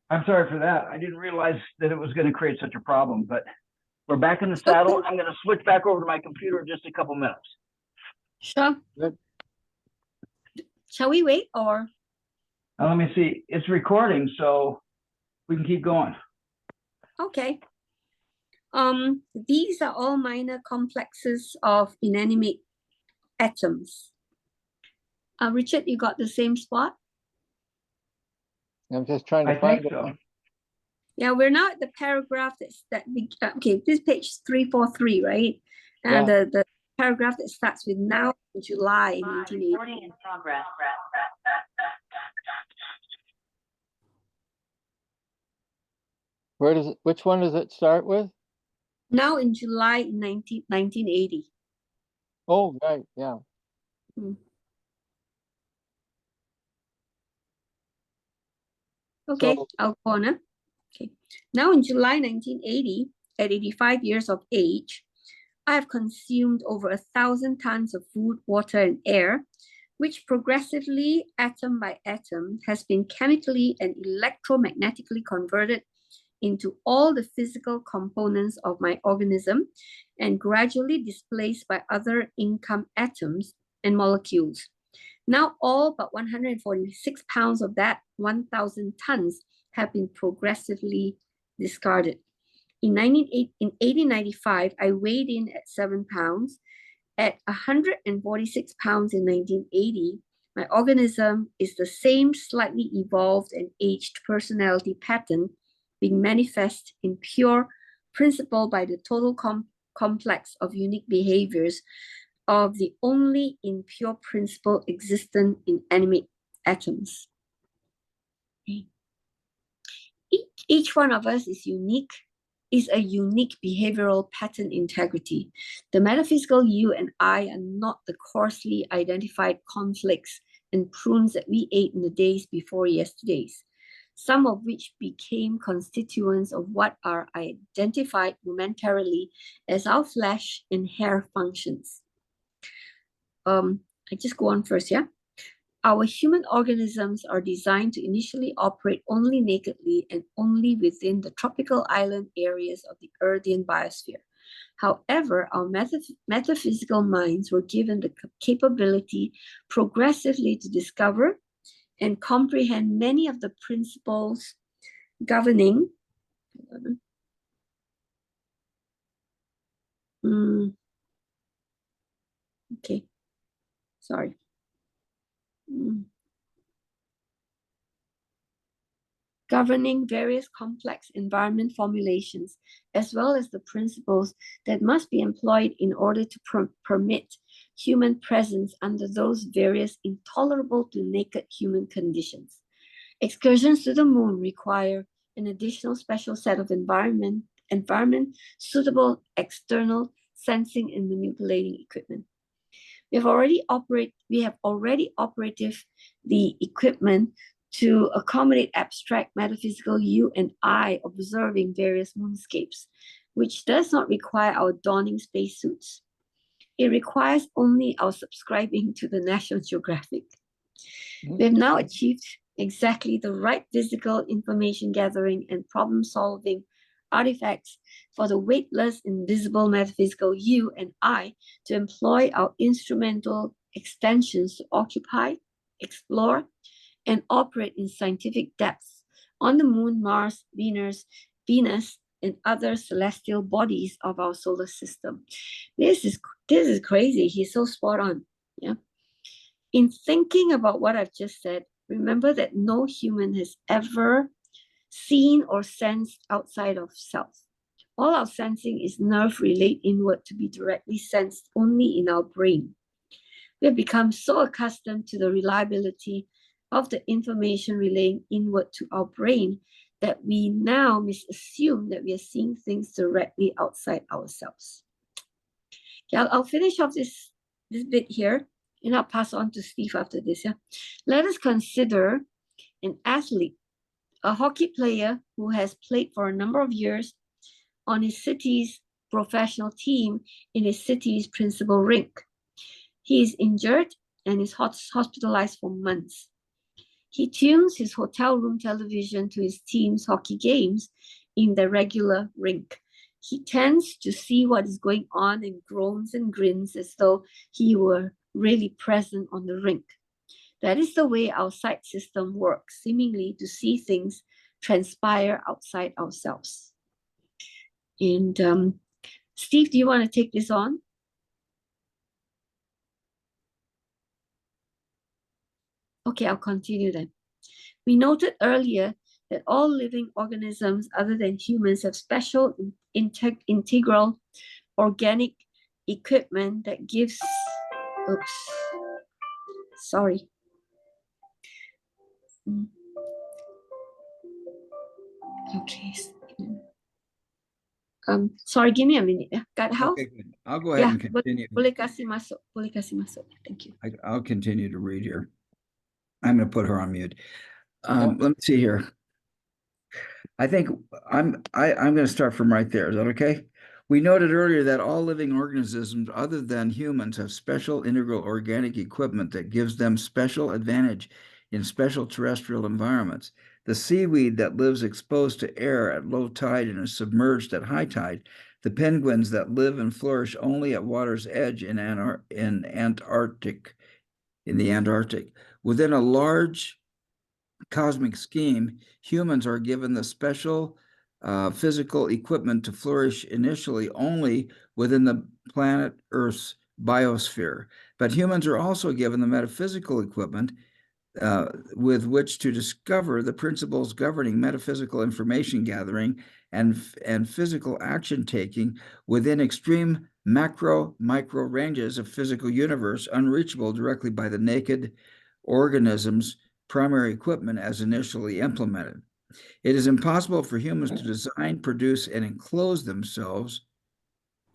I'm sorry for that. I didn't realize that it was going to create such a problem, but we're back in the saddle. I'm going to switch back over to my computer in just a couple minutes. Sure. Good. Shall we wait or? Let me see. It's recording, so we can keep going. Okay. These are all minor complexes of inanimate atoms. Richard, you got the same spot? I'm just trying to I find think it. so. Yeah, we're now at the paragraph okay, this page 343, right? And Yeah. the paragraph that starts with now in July 1980. Recording in progress. Which one does it start with? Now in July 1980. Oh, right, yeah. Okay, So- I'll go on. Okay. Now in July 1980, at 85 years of age, I have consumed over 1,000 tons of food, water, and air, which progressively, atom by atom, has been chemically and electromagnetically converted into all the physical components of my organism and gradually displaced by other income atoms and molecules. Now all but 146 pounds of that 1,000 tons have been progressively discarded. In 1895, I weighed in at 7 pounds. At 146 pounds in 1980, my organism is the same slightly evolved and aged personality pattern being manifest in pure principle by the total complex of unique behaviors of the only in pure principle existent in animate atoms. Each one of us is unique, is a unique behavioral pattern integrity. The metaphysical you and I are not the coarsely identified conflicts and prunes that we ate in the days before yesterdays, some of which became constituents of what are identified momentarily as our flesh and hair functions. I just go on first, yeah? Our human organisms are designed to initially operate only nakedly and only within the tropical island areas of the Earthian biosphere. However, our metaphysical minds were given the capability progressively to discover and comprehend many of the principles governing okay, sorry. Governing various complex environment formulations, as well as the principles that must be employed in order to permit human presence under those various intolerable to naked human conditions. Excursions to the moon require an additional special set of environment suitable external sensing and manipulating equipment. We have already operated the equipment to accommodate abstract metaphysical you and I observing various moonscapes, which does not require our donning spacesuits. It requires only our subscribing to the National Geographic. We have now achieved exactly the right physical information gathering and problem solving artifacts for the weightless, invisible metaphysical you and I to employ our instrumental extensions to occupy, explore, and operate in scientific depths on the moon, Mars, Venus, and other celestial bodies of our solar system. This is crazy. He's so spot on. Yeah. In thinking about what I've just said, remember that no human has ever seen or sensed outside of self. All our sensing is nerve relayed inward to be directly sensed only in our brain. We have become so accustomed to the reliability of the information relaying inward to our brain that we now misassume that we are seeing things directly outside ourselves. Okay, I'll finish off this bit here, and I'll pass on to Steve after this. Yeah, let us consider an athlete, a hockey player who has played for a number of years on his city's professional team in his city's principal rink. He is injured and is hospitalized for months. He tunes his hotel room television to his team's hockey games in the regular rink. He tends to see what is going on and groans and grins as though he were really present on the rink. That is the way our sight system works, seemingly to see things transpire outside ourselves. And Steve, do you want to take this on? Okay, I'll continue then. We noted earlier that all living organisms other than humans have special integral organic equipment that gives, oops, sorry. Okay. Sorry, give me a minute. Got how? Okay, good. I'll go ahead and continue. Boleh kasih masuk. Boleh kasih masuk. Thank you. I'll continue to read here. I'm going to put her on mute. Let me see here. I think I'm going to start from right there. Is that okay? We noted earlier that all living organisms other than humans have special integral organic equipment that gives them special advantage in special terrestrial environments. The seaweed that lives exposed to air at low tide and is submerged at high tide, the penguins that live and flourish only at water's edge in the Antarctic. Within a large cosmic scheme, humans are given the special physical equipment to flourish initially only within the planet Earth's biosphere. But humans are also given the metaphysical equipment with which to discover the principles governing metaphysical information gathering and physical action taking within extreme micro ranges of physical universe unreachable directly by the naked organism's primary equipment as initially implemented. It is impossible for humans to design, produce, and enclose themselves.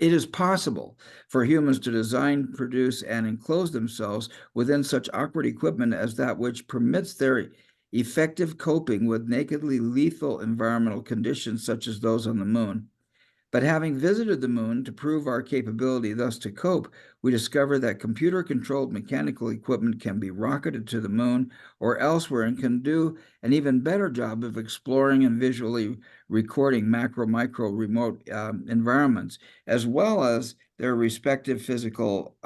It is possible for humans to design, produce, and enclose themselves within such awkward equipment as that which permits their effective coping with nakedly lethal environmental conditions such as those on the moon. But having visited the moon to prove our capability thus to cope, we discover that computer-controlled mechanical equipment can be rocketed to the moon or elsewhere and can do an even better job of exploring and visually recording micro, remote environments, as well as their respective physical,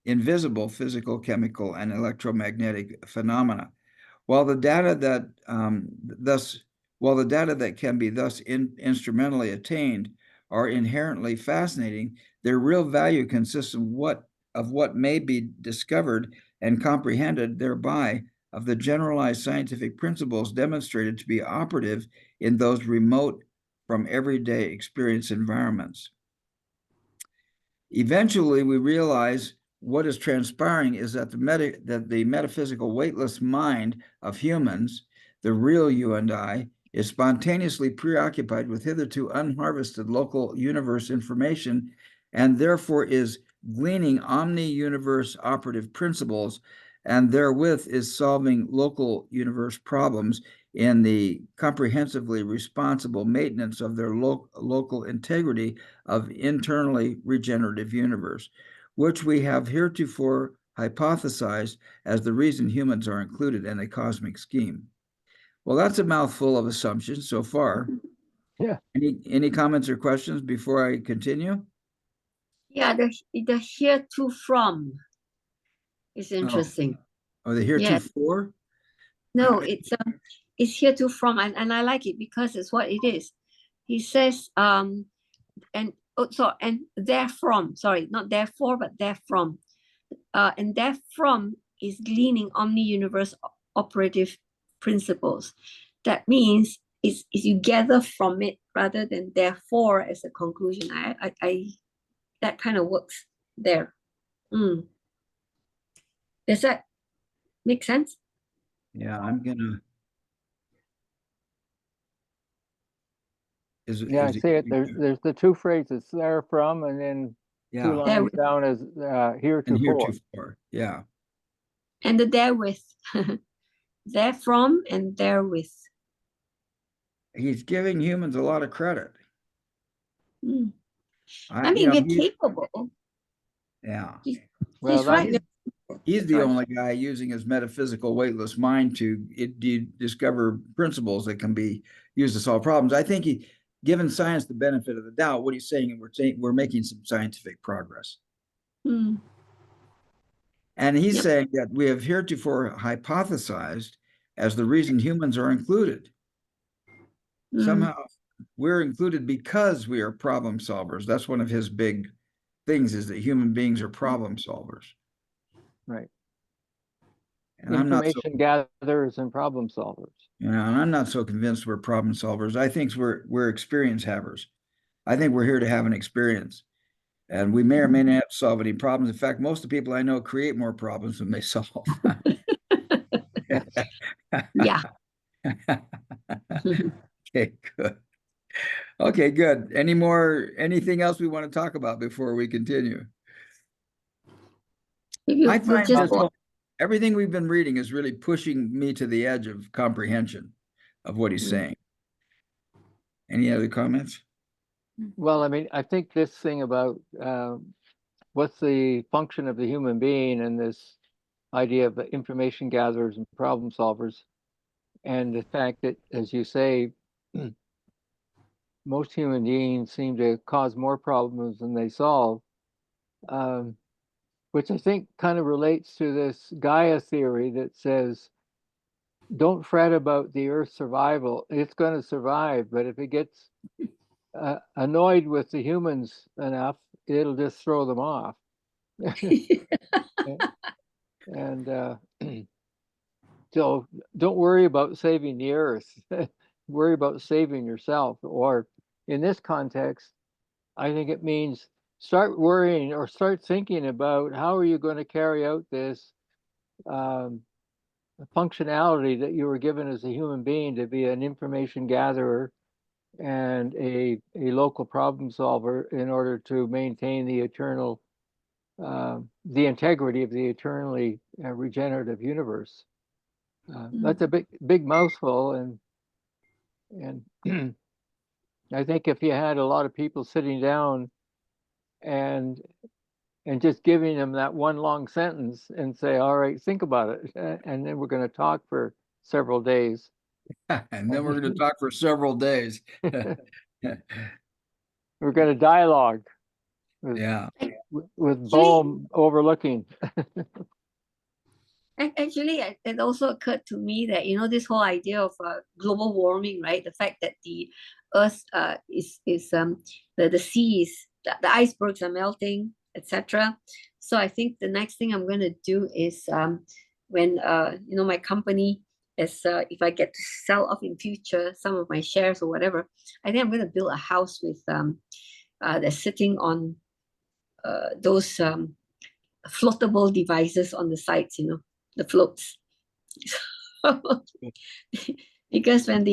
invisible physical, chemical, and electromagnetic phenomena. While the data that can be thus instrumentally attained are inherently fascinating, their real value consists of what may be discovered and comprehended thereby of the generalized scientific principles demonstrated to be operative in those remote from everyday experience environments. Eventually, we realize what is transpiring is that the metaphysical weightless mind of humans, the real you and I, is spontaneously preoccupied with hitherto unharvested local universe information and therefore is gleaning omni-universe operative principles and therewith is solving local universe problems in the comprehensively responsible maintenance of their local integrity of internally regenerative universe, which we have heretofore hypothesized as the reason humans are included in a cosmic scheme. Well, that's a mouthful of assumptions so far. Yeah. Any comments or questions before I continue? Yeah, the here to from is interesting. Oh, the heretofore? No, it's here to from, and I like it because it's what it is. He says and therefrom, sorry, not therefore, but therefrom. And therefrom is gleaning omni-universe operative principles. That means is you gather from it rather than therefore as a conclusion. I that kind of works there. Does that make sense? Yeah, I'm gonna. I see it. There's the two phrases there from, and then two lines down as heretofore. Yeah. And the therewith, therefrom and therewith. He's giving humans a lot of credit. I mean, we're capable. Yeah. He's right. He's the only guy using his metaphysical weightless mind to discover principles that can be used to solve problems. I think given science the benefit of the doubt, what he's saying, we're making some scientific progress. And he's Yep. saying that we have heretofore hypothesized as the reason humans are included. Somehow we're included because we are problem solvers. That's one of his big things, is that human beings are problem solvers. Right. And I'm not so, Information gatherers and problem solvers. and I'm not so convinced we're problem solvers. I think we're experience havers. I think we're here to have an experience. And we may or may not have to solve any problems. In fact, most of the people I know create more problems than they solve. Yeah. Okay, good. Okay, good. Anything else we want to talk about before we continue? Maybe I we'll find just this go. everything we've been reading is really pushing me to the edge of comprehension of what he's saying. Any other comments? Well, I mean, I think this thing about what's the function of the human being and this idea of the information gatherers and problem solvers, and the fact that, as you say, most human beings seem to cause more problems than they solve, which I think kind of relates to this Gaia theory that says, don't fret about the Earth's survival. It's going to survive, but if it gets annoyed with the humans enough, it'll just throw them off. And so don't worry about saving the Earth. Worry about saving yourself. Or in this context, I think it means start worrying or start thinking about how are you going to carry out this functionality that you were given as a human being, to be an information gatherer and a local problem solver in order to maintain the eternal, the integrity of the eternally regenerative universe. That's a big mouthful, and I think if you had a lot of people sitting down and just giving them that one long sentence and say, all right, think about it, and then we're going to talk for several days. And then we're going to talk for several days. We're going to dialogue with, Yeah. with Bohm overlooking. Actually, it also occurred to me that, this whole idea of global warming, right? The fact that the Earth is the seas, the icebergs are melting, etc. So I think the next thing I'm going to do is when my company is if I get to sell off in future some of my shares or whatever, I think I'm going to build a house with that's sitting on those floatable devices on the sides, the floats. Because when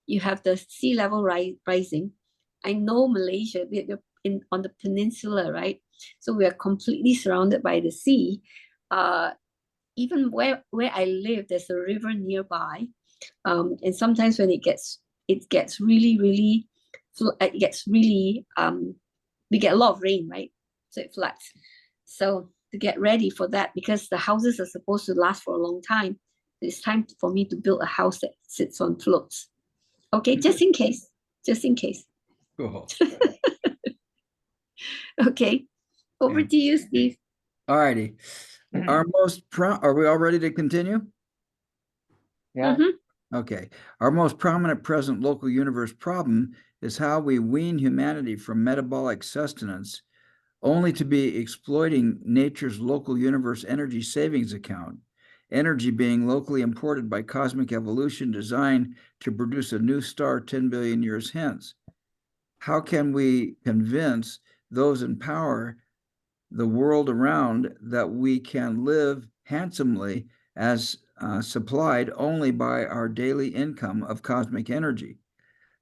you have the sea level rising, I know Malaysia, we're on the peninsula, right? So we are completely surrounded by the sea. Even where I live, there's a river nearby, and sometimes when it gets really we get a lot of rain, right? So it floods. So to get ready for that, because the houses are supposed to last for a long time, it's time for me to build a house that sits on floats. Okay, just in case. Cool. Okay, over to you, Steve. All righty. Are we all ready to continue? Yeah. Okay. Our most prominent present local universe problem is how we wean humanity from metabolic sustenance only to be exploiting nature's local universe energy savings account, energy being locally imported by cosmic evolution designed to produce a new star 10 billion years hence. How can we convince those in power, the world around, that we can live handsomely as supplied only by our daily income of cosmic energy?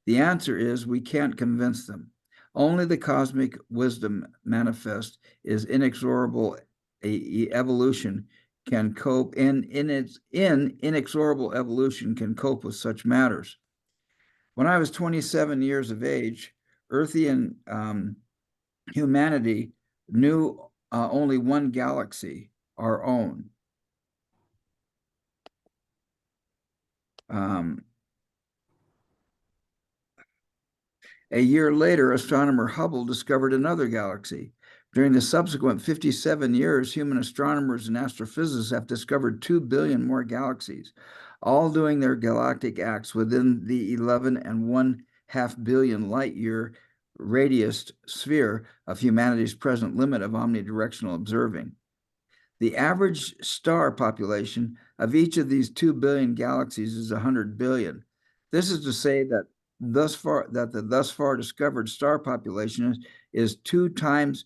The answer is we can't convince them. Only the cosmic wisdom manifest is inexorable evolution can cope inexorable evolution can cope with such matters. When I was 27 years of age, Earthian humanity knew only one galaxy, our own. A year later, astronomer Hubble discovered another galaxy. During the subsequent 57 years, human astronomers and astrophysicists have discovered 2 billion more galaxies, all doing their galactic acts within the 11.5 billion light-year radius sphere of humanity's present limit of omnidirectional observing. The average star population of each of these 2 billion galaxies is 100 billion. This is to say that the thus far discovered star population is 2 times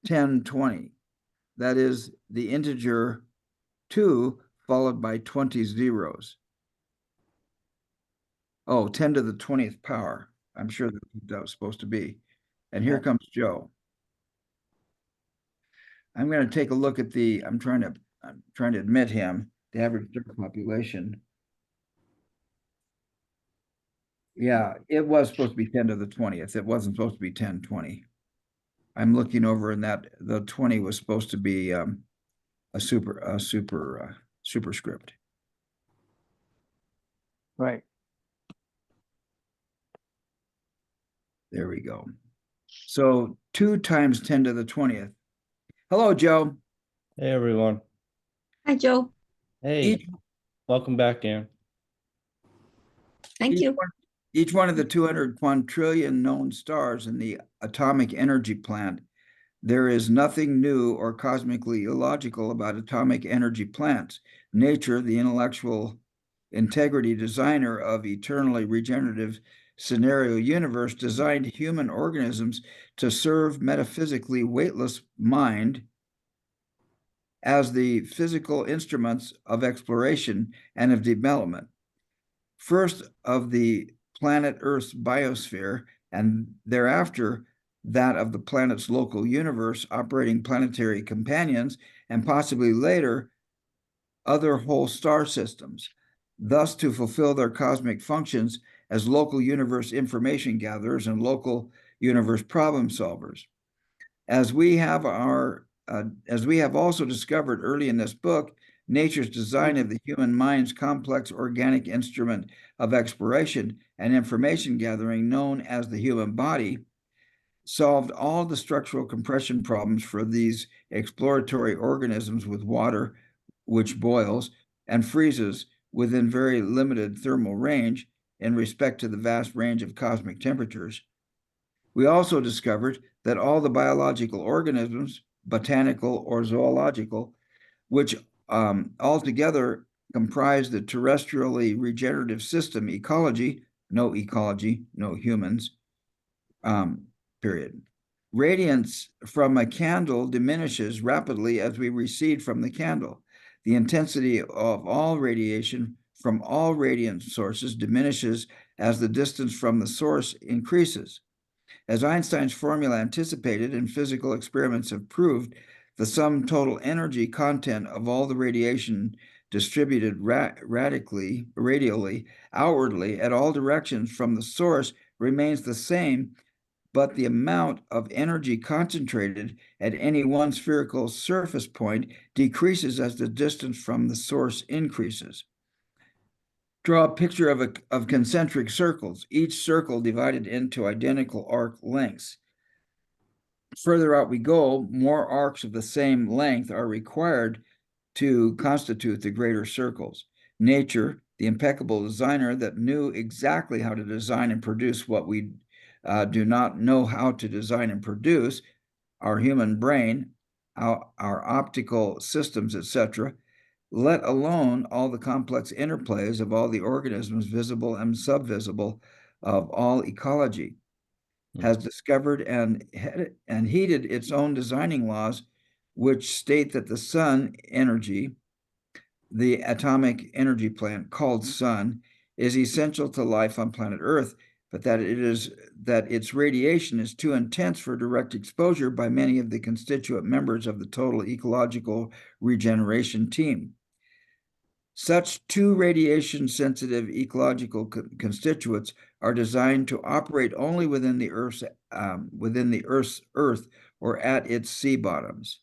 1020. That is the integer 2 followed by 20 zeros. Oh, 10 to the 20th power. I'm sure that was supposed to be. And here comes Joe. I'm going to take a look at I'm trying to admit him, the average population. Yeah, it was supposed to be 10 to the 20th. It wasn't supposed to be 1020. I'm looking over, and that the 20 was supposed to be a superscript. Right. There we go. So 2 times 10 to the 20th. Hello, Joe. Hey, everyone. Hi, Joe. Hey, welcome back, Dan. Thank you. Each one of the 200 quadrillion known stars in the atomic energy plant, there is nothing new or cosmically illogical about atomic energy plants. Nature, the intellectual integrity designer of eternally regenerative scenario universe, designed human organisms to serve metaphysically weightless mind as the physical instruments of exploration and of development. First of the planet Earth's biosphere, and thereafter that of the planet's local universe, operating planetary companions, and possibly later other whole star systems, thus to fulfill their cosmic functions as local universe information gatherers and local universe problem solvers. As we have also discovered early in this book, nature's design of the human mind's complex organic instrument of exploration and information gathering, known as the human body, solved all the structural compression problems for these exploratory organisms with water, which boils and freezes within very limited thermal range in respect to the vast range of cosmic temperatures. We also discovered that all the biological organisms, botanical or zoological, which altogether comprise the terrestrially regenerative system ecology, no humans, period. Radiance from a candle diminishes rapidly as we recede from the candle. The intensity of all radiation from all radiant sources diminishes as the distance from the source increases. As Einstein's formula anticipated and physical experiments have proved, the sum total energy content of all the radiation distributed radially outwardly at all directions from the source remains the same, but the amount of energy concentrated at any one spherical surface point decreases as the distance from the source increases. Draw a picture of concentric circles, each circle divided into identical arc lengths. Further out we go, more arcs of the same length are required to constitute the greater circles. Nature, the impeccable designer that knew exactly how to design and produce what we do not know how to design and produce, our human brain, our optical systems, etc., let alone all the complex interplays of all the organisms visible and subvisible of all ecology, has discovered and heeded its own designing laws, which state that the sun energy, the atomic energy plant called sun, is essential to life on planet Earth, but that its radiation is too intense for direct exposure by many of the constituent members of the total ecological regeneration team. Such two radiation-sensitive ecological constituents are designed to operate only within the Earth's Earth or at its sea bottoms.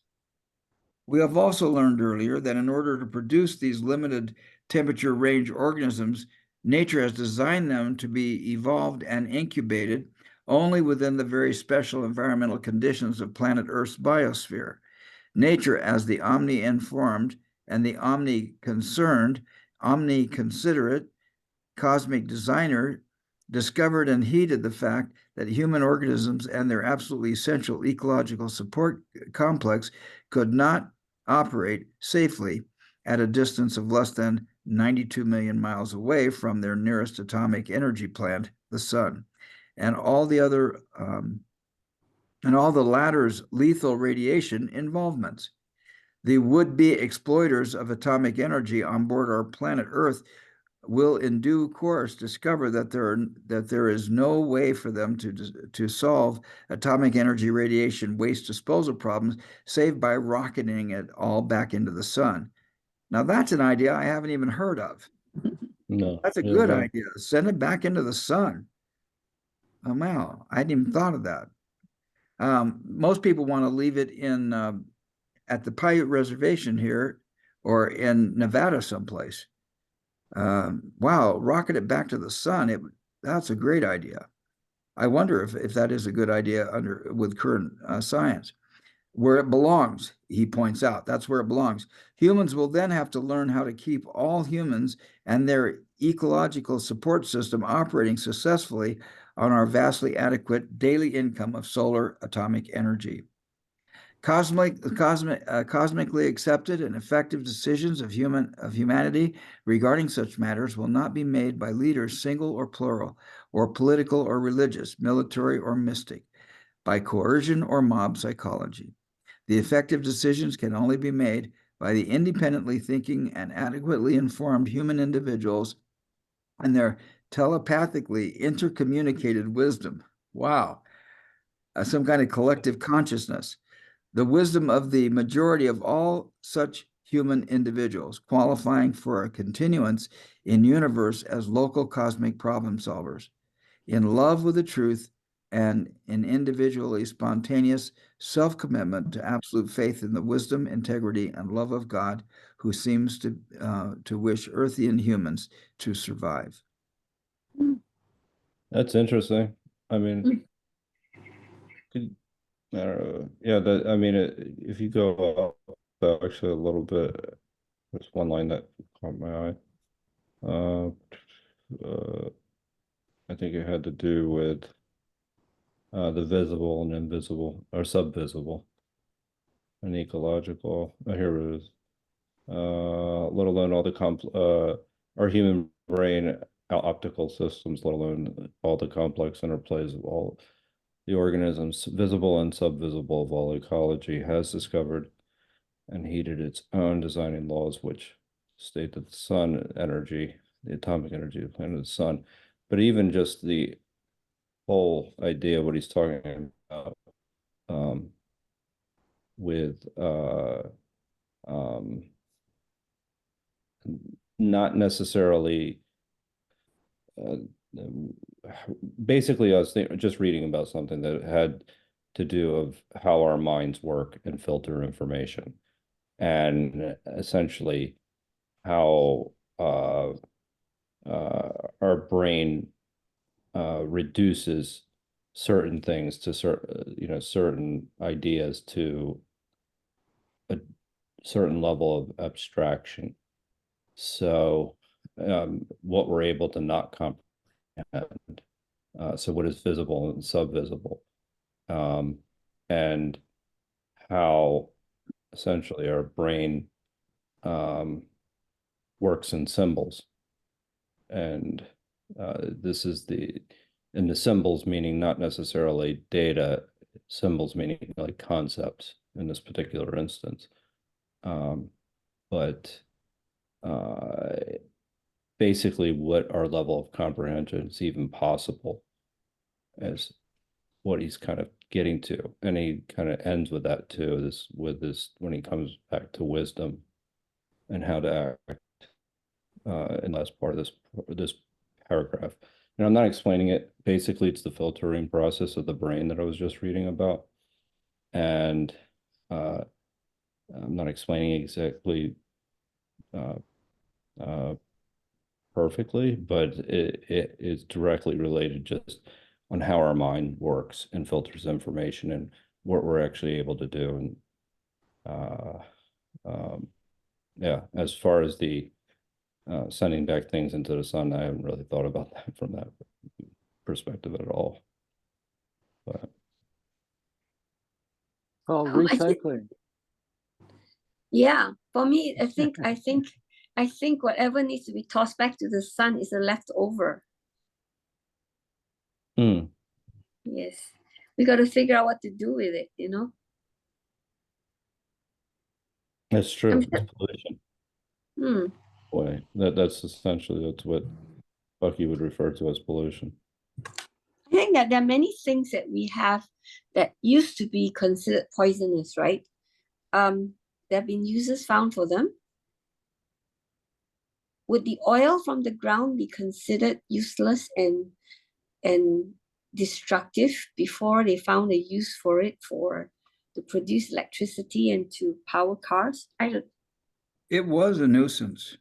We have also learned earlier that in order to produce these limited temperature range organisms, nature has designed them to be evolved and incubated only within the very special environmental conditions of planet Earth's biosphere. Nature, as the omni-informed and the omni-concerned, omni-considerate cosmic designer, discovered and heeded the fact that human organisms and their absolutely essential ecological support complex could not operate safely at a distance of less than 92 million miles away from their nearest atomic energy plant, the sun, and all the latter's lethal radiation involvements. The would-be exploiters of atomic energy on board our planet Earth will in due course discover that there is no way for them to solve atomic energy radiation waste disposal problems save by rocketing it all back into the sun. Now that's an idea I haven't even heard of. No, That's a good idea. Send it back into the sun. Oh wow, I hadn't even thought of that. Most people want to leave it in at the Paiute Reservation here or in Nevada someplace. Wow, rocket it back to the sun. That's a great idea. I wonder if that is a good idea with current science. Where it belongs, he points out. That's where it belongs. Humans will then have to learn how to keep all humans and their ecological support system operating successfully on our vastly adequate daily income of solar atomic energy. Cosmically accepted and effective decisions of humanity regarding such matters will not be made by leaders, single or plural, or political or religious, military or mystic, by coercion or mob psychology. The effective decisions can only be made by the independently thinking and adequately informed human individuals and their telepathically intercommunicated wisdom. Wow. Some kind of collective consciousness. The wisdom of the majority of all such human individuals, qualifying for a continuance in universe as local cosmic problem solvers, in love with the truth and in individually spontaneous self-commitment to absolute faith in the wisdom, integrity, and love of God, who seems to wish earthian humans to survive. That's interesting. I mean, I don't know. Yeah, I mean, if you go up actually a little bit, there's one line that caught my eye. I think it had to do with the visible and invisible, or subvisible, and ecological. Here it is. Let alone all the our human brain, our optical systems, let alone all the complex interplays of all the organisms, visible and subvisible of all ecology, has discovered and heeded its own designing laws, which state that the sun energy, the atomic energy of the planet of the sun, but even just the whole idea of what he's talking about with not necessarily basically I was just reading about something that had to do of how our minds work and filter information, and essentially how our brain reduces certain things to certain ideas to a certain level of abstraction. So what we're able to not comprehend. So what is visible and subvisible, and how essentially our brain works in symbols. And this is the symbols meaning not necessarily data, symbols meaning like concepts in this particular instance. But basically what our level of comprehension is even possible as what he's kind of getting to. And he kind of ends with that too, when he comes back to wisdom and how to act in the last part of this paragraph. And I'm not explaining it. Basically, it's the filtering process of the brain that I was just reading about. And I'm not explaining exactly perfectly, but it is directly related just on how our mind works and filters information and what we're actually able to do. And yeah, as far as the sending back things into the sun, I haven't really thought about that from that perspective at all. But Called I think- recycling. Yeah, for me, I think whatever needs to be tossed back to the sun is a leftover. Yes, we got to figure out what to do with it, you know. that's true. I'm It's sure- pollution. Hmm. Boy, that's what Bucky would refer to as pollution. I think that there are many things that we have that used to be considered poisonous, right? There have been uses found for them. Would the oil from the ground be considered useless and destructive before they found a use for it to produce electricity and to power cars? It was a nuisance.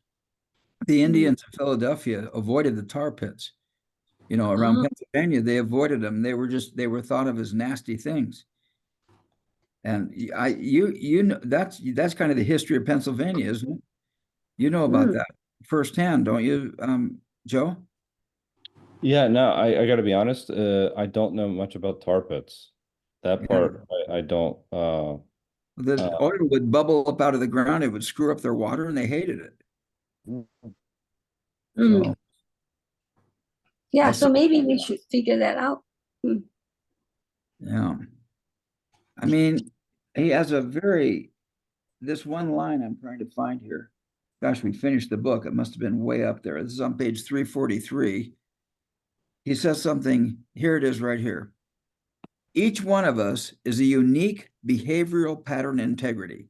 The Indians in Philadelphia avoided the tar pits. Around Pennsylvania, they avoided them. They were thought of as nasty things. And you know that's kind of the history of Pennsylvania, isn't it? You know about that firsthand, don't you, Joe? Yeah, no, I got to be honest. I don't know much about tar pits. That part, I don't. The oil would bubble up out of the ground. It would screw up their water, and they hated it. So, yeah, so maybe we should figure that out. Yeah. I mean, he has this one line I'm trying to find here. Gosh, we finished the book. It must have been way up there. This is on page 343. He says something, here it is right here. Each one of us is a unique behavioral pattern integrity.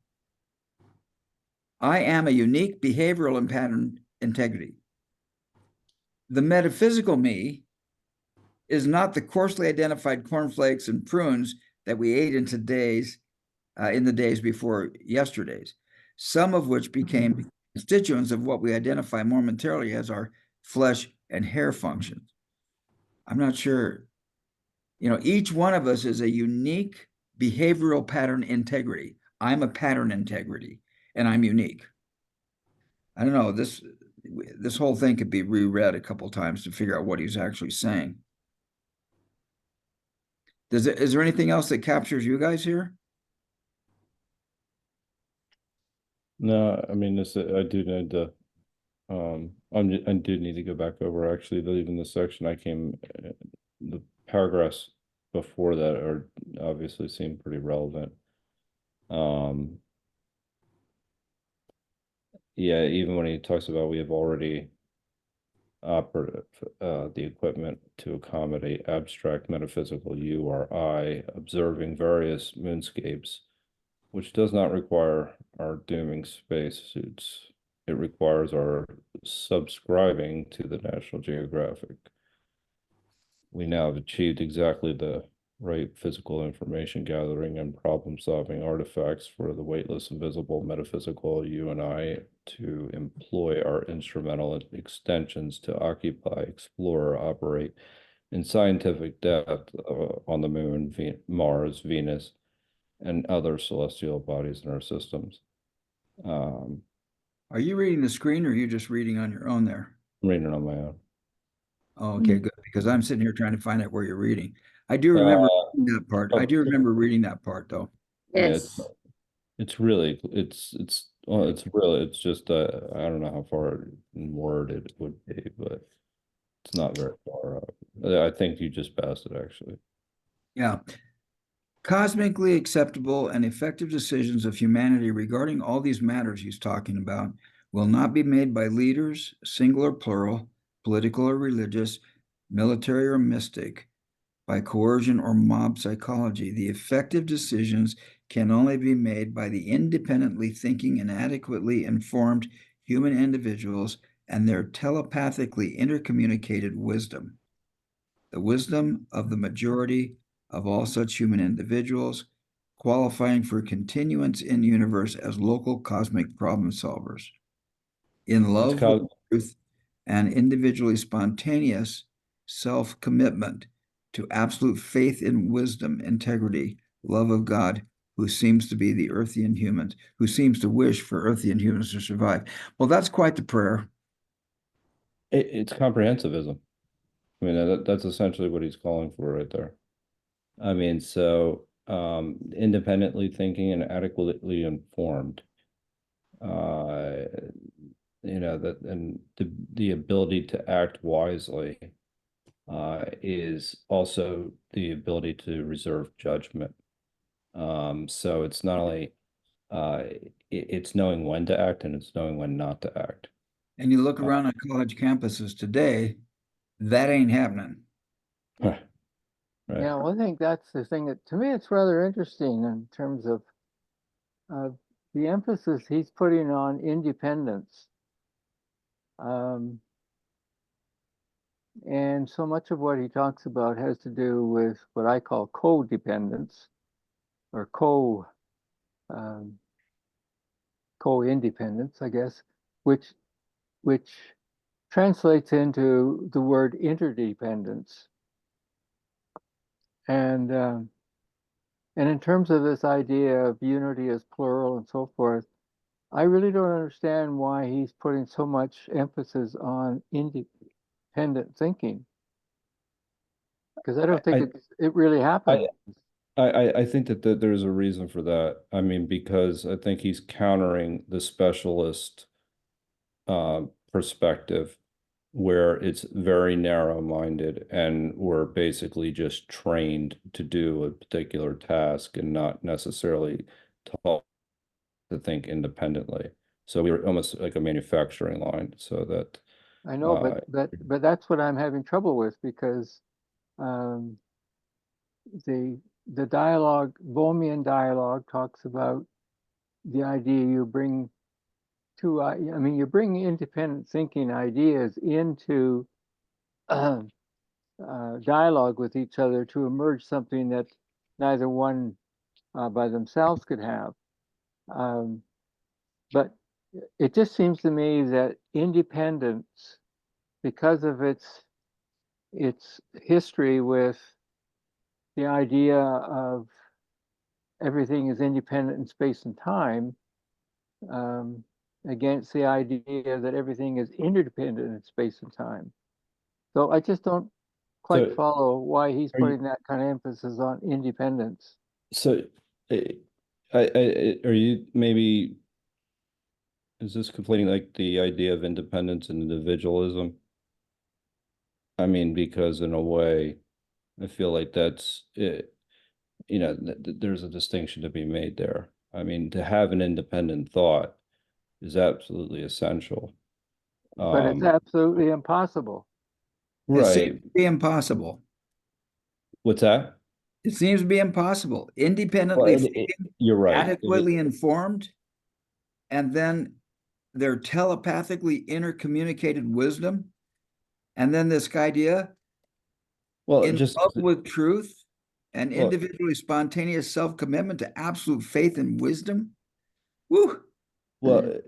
I am a unique behavioral and pattern integrity. The metaphysical me is not the coarsely identified cornflakes and prunes that we ate in the days before yesterday's, some of which became constituents of what we identify momentarily as our flesh and hair functions. I'm not sure. Each one of us is a unique behavioral pattern integrity. I'm a pattern integrity, and I'm unique. I don't know. This whole thing could be reread a couple times to figure out what he's actually saying. Is there anything else that captures you guys here? No, I mean I do need to. I do need to go back over actually even the section the paragraphs before that are obviously seem pretty relevant. Yeah, even when he talks about we have already operated the equipment to accommodate abstract metaphysical you or I observing various moonscapes, which does not require our dooming spacesuits. It requires our subscribing to the National Geographic. We now have achieved exactly the right physical information gathering and problem solving artifacts for the weightless, invisible, metaphysical you and I to employ our instrumental extensions to occupy, explore, operate in scientific depth on the moon, Mars, Venus, and other celestial bodies in our systems. Are you reading the screen or are you just reading on your own there? I'm reading it on my own. Oh, okay, good. Because I'm sitting here trying to find out where you're reading. I do remember that part. I do remember reading that part though. Yes. Yeah, it's really it's just I don't know how far in word it would be, but it's not very far up. I think you just passed it actually. Yeah. Cosmically acceptable and effective decisions of humanity regarding all these matters he's talking about will not be made by leaders, single or plural, political or religious, military or mystic, by coercion or mob psychology. The effective decisions can only be made by the independently thinking and adequately informed human individuals and their telepathically intercommunicated wisdom. The wisdom of the majority of all such human individuals, qualifying for continuance in universe as local cosmic problem solvers. In love with truth and individually spontaneous self-commitment to absolute faith in wisdom, integrity, love of God, who seems to be the earthian humans, who seems to wish for earthian humans to survive. Well, that's quite the prayer. It's comprehensivism. I mean, that's essentially what he's calling for right there. I mean, so independently thinking and adequately informed, that and the ability to act wisely is also the ability to reserve judgment. So it's not only it's knowing when to act and it's knowing when not to act. And you look around on college campuses today, that ain't happening. Right. Yeah, well, I think that's the thing that, to me, it's rather interesting in terms of the emphasis he's putting on independence. And so much of what he talks about has to do with what I call codependence or co-independence, I guess, which translates into the word interdependence. And in terms of this idea of unity as plural and so forth, I really don't understand why he's putting so much emphasis on independent thinking, because I don't think it really happens. I think that there's a reason for that. I mean, because I think he's countering the specialist perspective where it's very narrow-minded and we're basically just trained to do a particular task and not necessarily taught to think independently. So we were almost like a manufacturing line, so that I know, but that's what I'm having trouble with, because the dialogue, Bohemian dialogue, talks about the idea you bring you bring independent thinking ideas into dialogue with each other to emerge something that neither one by themselves could have. But it just seems to me that independence, because of its history with the idea of everything is independent in space and time, against the idea that everything is interdependent in space and time. So I just don't quite follow why he's putting that kind of emphasis on independence. So are you maybe, is this conflating like the idea of independence and individualism? I mean, because in a way, I feel like that's it, there's a distinction to be made there. I mean, to have an independent thought is absolutely essential. But it's absolutely impossible. It seems Right. to be impossible. What's that? It seems to be impossible. Independently thinking, you're right. adequately informed, and then their telepathically intercommunicated wisdom, and then this idea in love with truth and individually spontaneous self-commitment to absolute faith and wisdom. Woo! Well,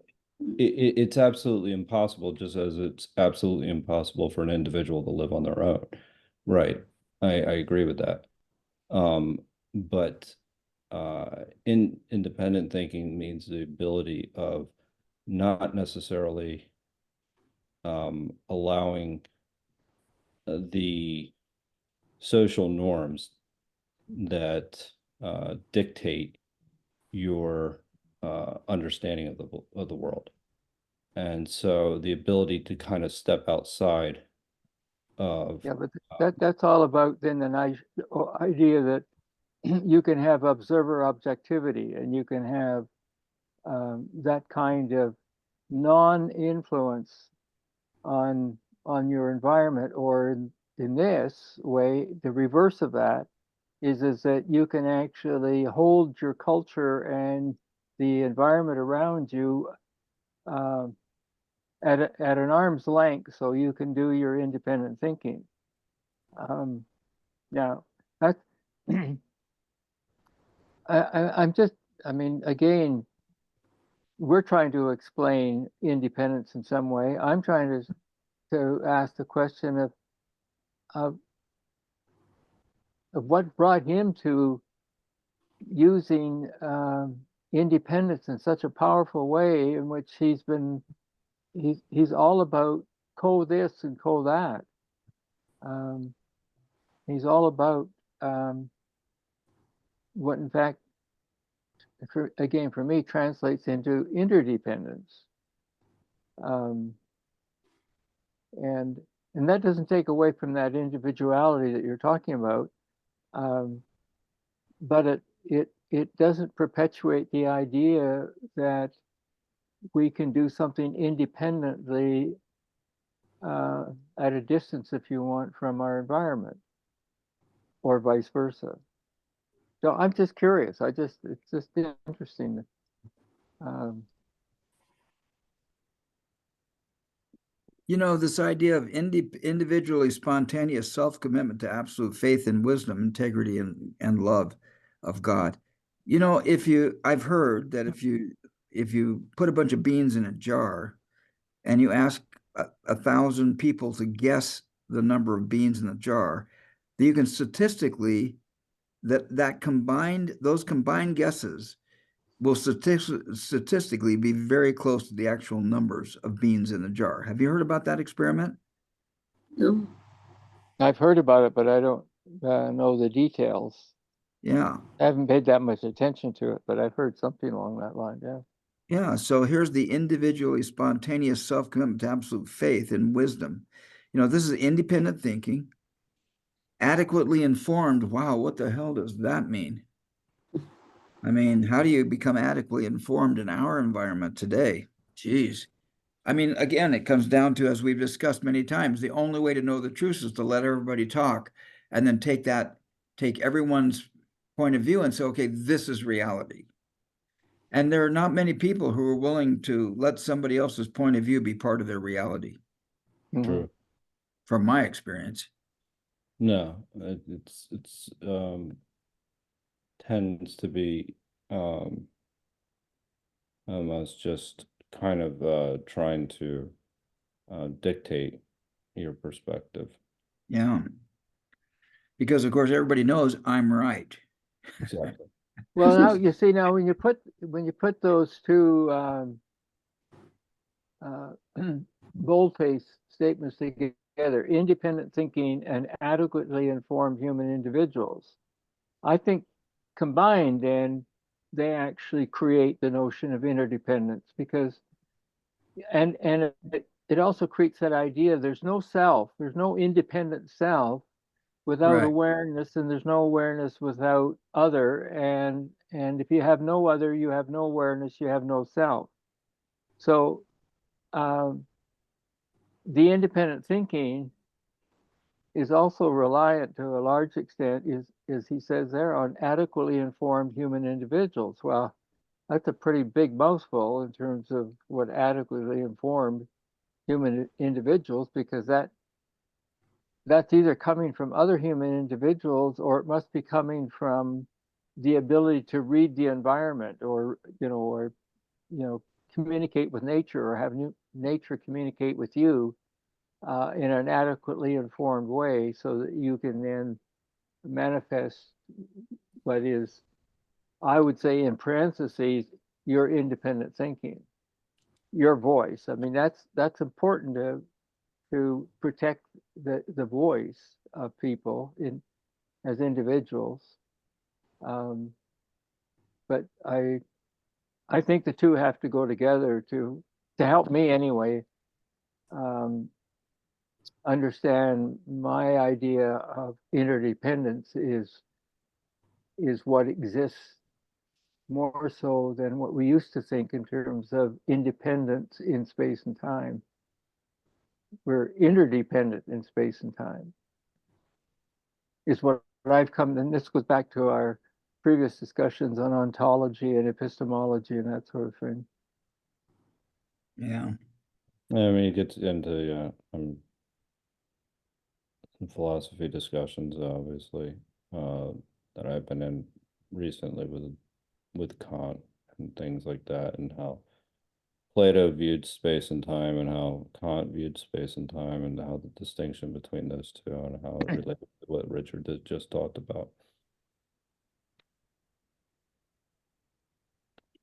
it's absolutely impossible, just as it's absolutely impossible for an individual to live on their own. Right. I agree with that. But independent thinking means the ability of not necessarily allowing the social norms that dictate your understanding of the world. And so the ability to kind of step outside of but that's all about then the idea that you can have observer objectivity and you can have that kind of non-influence on your environment, or in this way, the reverse of that is that you can actually hold your culture and the environment around you at an arm's length, so you can do your independent thinking. Now, that's again, we're trying to explain independence in some way. I'm trying to ask the question of what brought him to using independence in such a powerful way, in which he's all about co this and co that. He's all about what, in fact, for me, translates into interdependence. And that doesn't take away from that individuality that you're talking about, but it doesn't perpetuate the idea that we can do something independently at a distance, if you want, from our environment, or vice versa. So I'm just curious. It's just interesting. You know, this idea of individually spontaneous self-commitment to absolute faith and wisdom, integrity, and love of God. You know, I've heard that if you put a bunch of beans in a jar and you ask 1,000 people to guess the number of beans in the jar, that you can statistically those combined guesses will statistically be very close to the actual numbers of beans in the jar. Have you heard about that experiment? No. I've heard about it, but I don't know the details. Yeah. I haven't paid that much attention to it, but I've heard something along that line. Yeah. Yeah. So here's the individually spontaneous self-commitment to absolute faith and wisdom. You know, this is independent thinking, adequately informed. Wow, what the hell does that mean? I mean, how do you become adequately informed in our environment today? Geez. I mean, again, it comes down to, as we've discussed many times, the only way to know the truth is to let everybody talk and then take everyone's point of view and say, okay, this is reality. And there are not many people who are willing to let somebody else's point of view be part of their reality. True. From my experience. No, it's tends to be almost just kind of trying to dictate your perspective. Yeah. Because of course everybody knows I'm right. Exactly. Well, now you see, now when you put those two boldface statements together, independent thinking and adequately informed human individuals, I think combined, then they actually create the notion of interdependence, because and it also creates that idea there's no self, there's no independent self without Right. awareness, and there's no awareness without other, and if you have no other, you have no awareness, you have no self. So the independent thinking is also reliant to a large extent, is he says there, on adequately informed human individuals. Well, that's a pretty big mouthful in terms of what adequately informed human individuals, because that's either coming from other human individuals, or it must be coming from the ability to read the environment, or communicate with nature, or have nature communicate with you in an adequately informed way, so that you can then manifest what is, I would say in parentheses, your independent thinking, your voice. I mean, that's important to protect the voice of people as individuals. But I think the two have to go together to help me anyway understand my idea of interdependence is what exists more so than what we used to think in terms of independence in space and time. We're interdependent in space and time, is what I've come, and this goes back to our previous discussions on ontology and epistemology and that sort of thing. Yeah. I mean, it gets into some philosophy discussions, obviously, that I've been in recently with Kant and things like that, and how Plato viewed space and time and how Kant viewed space and time and how the distinction between those two and how it relates to what Richard just talked about.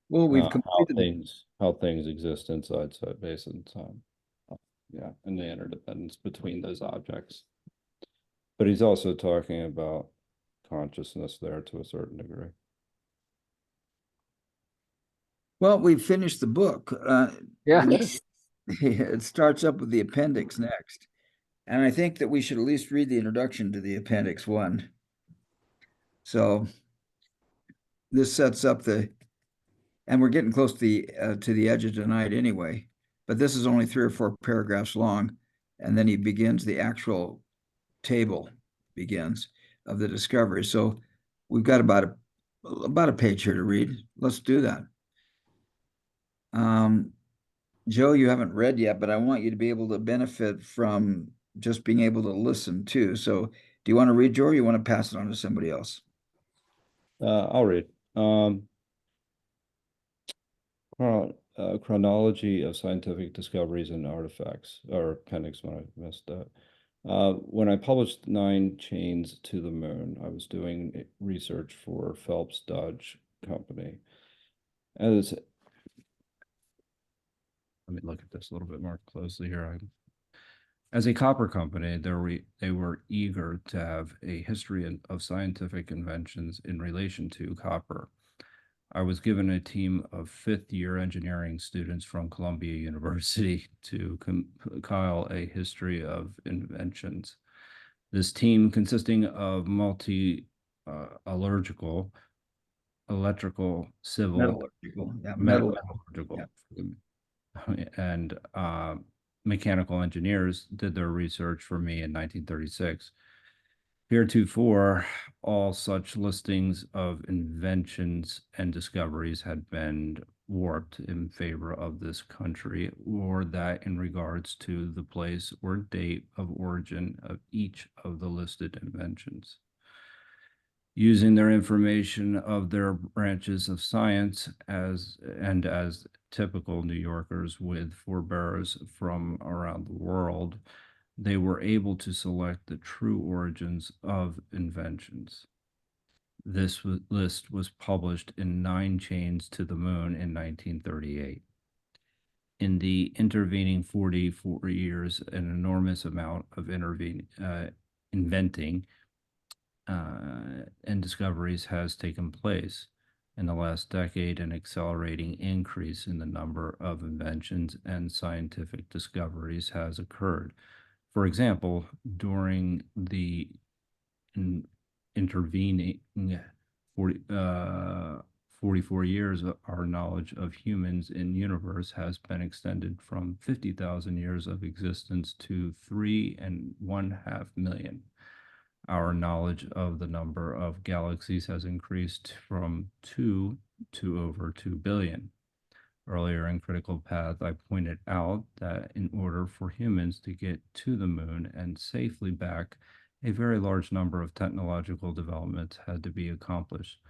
Well, we've How completed. how things exist inside space and time. Yeah, and the interdependence between those objects. But he's also talking about consciousness there to a certain degree. Well, we've finished the book. Yeah. Yes. It starts up with the appendix next. And I think that we should at least read the introduction to the appendix 1. So this sets up and we're getting close to the edge of tonight anyway, but this is only 3 or 4 paragraphs long. And then he begins the actual table begins of the discovery. So we've got about a page here to read. Let's do that. Joe, you haven't read yet, but I want you to be able to benefit from just being able to listen too. So do you want to read, Joe, or you want to pass it on to somebody else? I'll read. Chronology of scientific discoveries and artifacts, or appendix when I missed that. When I published 9 Chains to the Moon, I was doing research for Phelps Dodge Company. Let me look at this a little bit more closely here. As a copper company, they were eager to have a history of scientific inventions in relation to copper. I was given a team of 5th-year engineering students from Columbia University to compile a history of inventions. This team, consisting of metallurgical, electrical, civil, Metallurgical, yeah, metallurgical, yeah. and mechanical engineers did their research for me in 1936. Heretofore, all such listings of inventions and discoveries had been warped in favor of this country, or that in regards to the place or date of origin of each of the listed inventions. Using their information of their branches of science as typical New Yorkers with forebears from around the world, they were able to select the true origins of inventions. This list was published in 9 Chains to the Moon in 1938. In the intervening 44 years, an enormous amount of inventing and discoveries has taken place. In the last decade, an accelerating increase in the number of inventions and scientific discoveries has occurred. For example, during the intervening 44 years, our knowledge of humans in universe has been extended from 50,000 years of existence to 3.5 million. Our knowledge of the number of galaxies has increased from 2 to over 2 billion. Earlier in Critical Path, I pointed out that in order for humans to get to the moon and safely back, a very large number of technological developments had to be accomplished.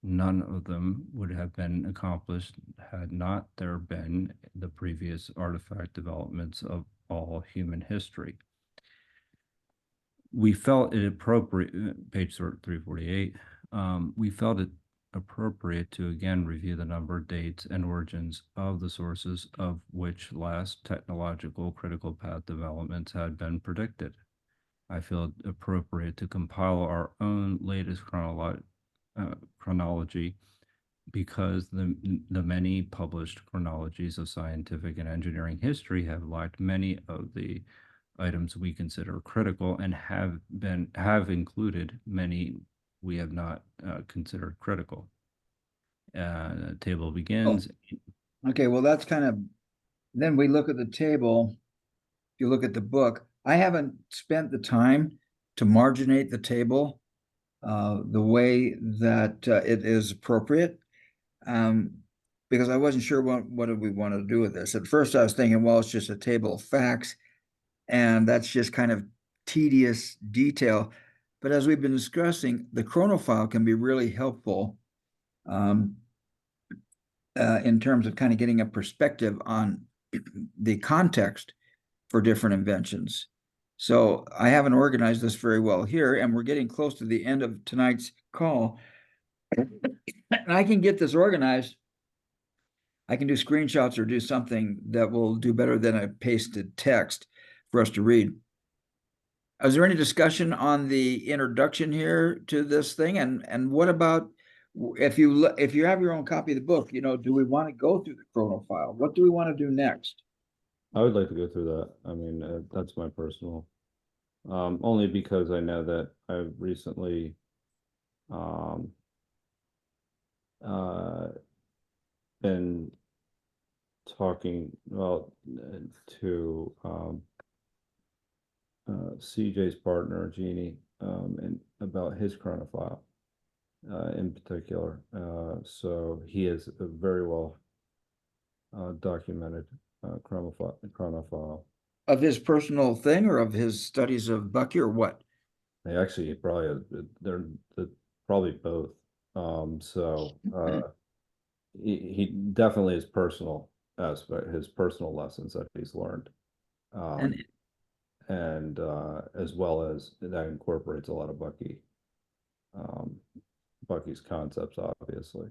None of them would have been accomplished had not there been the previous artifact developments of all human history. We felt it appropriate, page 348, we felt it appropriate to again review the number, dates, and origins of the sources of which last technological critical path developments had been predicted. I feel it appropriate to compile our own latest chronology because the many published chronologies of scientific and engineering history have lacked many of the items we consider critical and have included many we have not considered critical. The table begins. Okay, well, that's kind of, then we look at the table. If you look at the book, I haven't spent the time to marginate the table the way that it is appropriate, because I wasn't sure what did we want to do with this. At first, I was thinking, well, it's just a table of facts, and that's just kind of tedious detail. But as we've been discussing, the chronophile can be really helpful, in terms of kind of getting a perspective on the context for different inventions. So I haven't organized this very well here, and we're getting close to the end of tonight's call. And I can get this organized. I can do screenshots or do something that will do better than a pasted text for us to read. Is there any discussion on the introduction here to this thing? And what about if you have your own copy of the book, do we want to go through the chrono file? What do we want to do next? I would like to go through that. I mean, that's my personal, only because I know that I've recently been talking, well, to CJ's partner, Jeannie, and about his chronophile in particular. So he is a very well documented chronophile. Of his personal thing or of his studies of Bucky or what? They actually probably, they're probably both. So he definitely his personal aspect, his personal lessons that he's learned. And as well as that incorporates a lot of Bucky's concepts, obviously.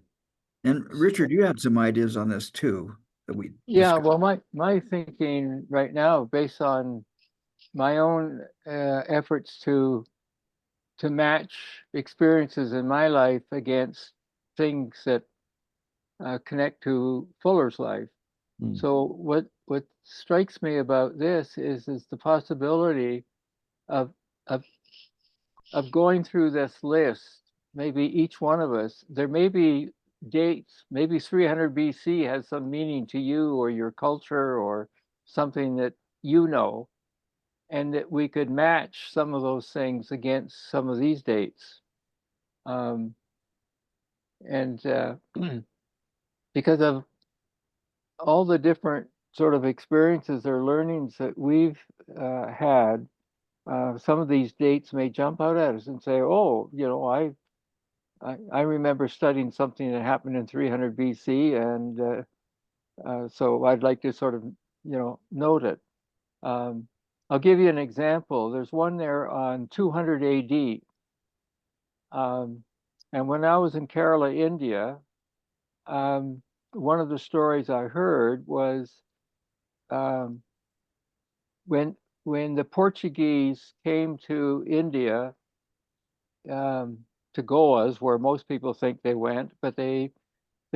And Richard, you had some ideas on this too that we Yeah, discussed. well, my thinking right now, based on my own efforts to match experiences in my life against things that connect to Fuller's life. So what strikes me about this is the possibility of going through this list. Maybe each one of us, there may be dates, maybe 300 BC has some meaning to you or your culture or something that you know, and that we could match some of those things against some of these dates. Because of all the different sort of experiences or learnings that we've had, some of these dates may jump out at us and say, oh, I remember studying something that happened in 300 BC, and so I'd like to sort of, note it. I'll give you an example. There's one there on 200 AD. And when I was in Kerala, India, one of the stories I heard was when the Portuguese came to India, to Goas, where most people think they went, but they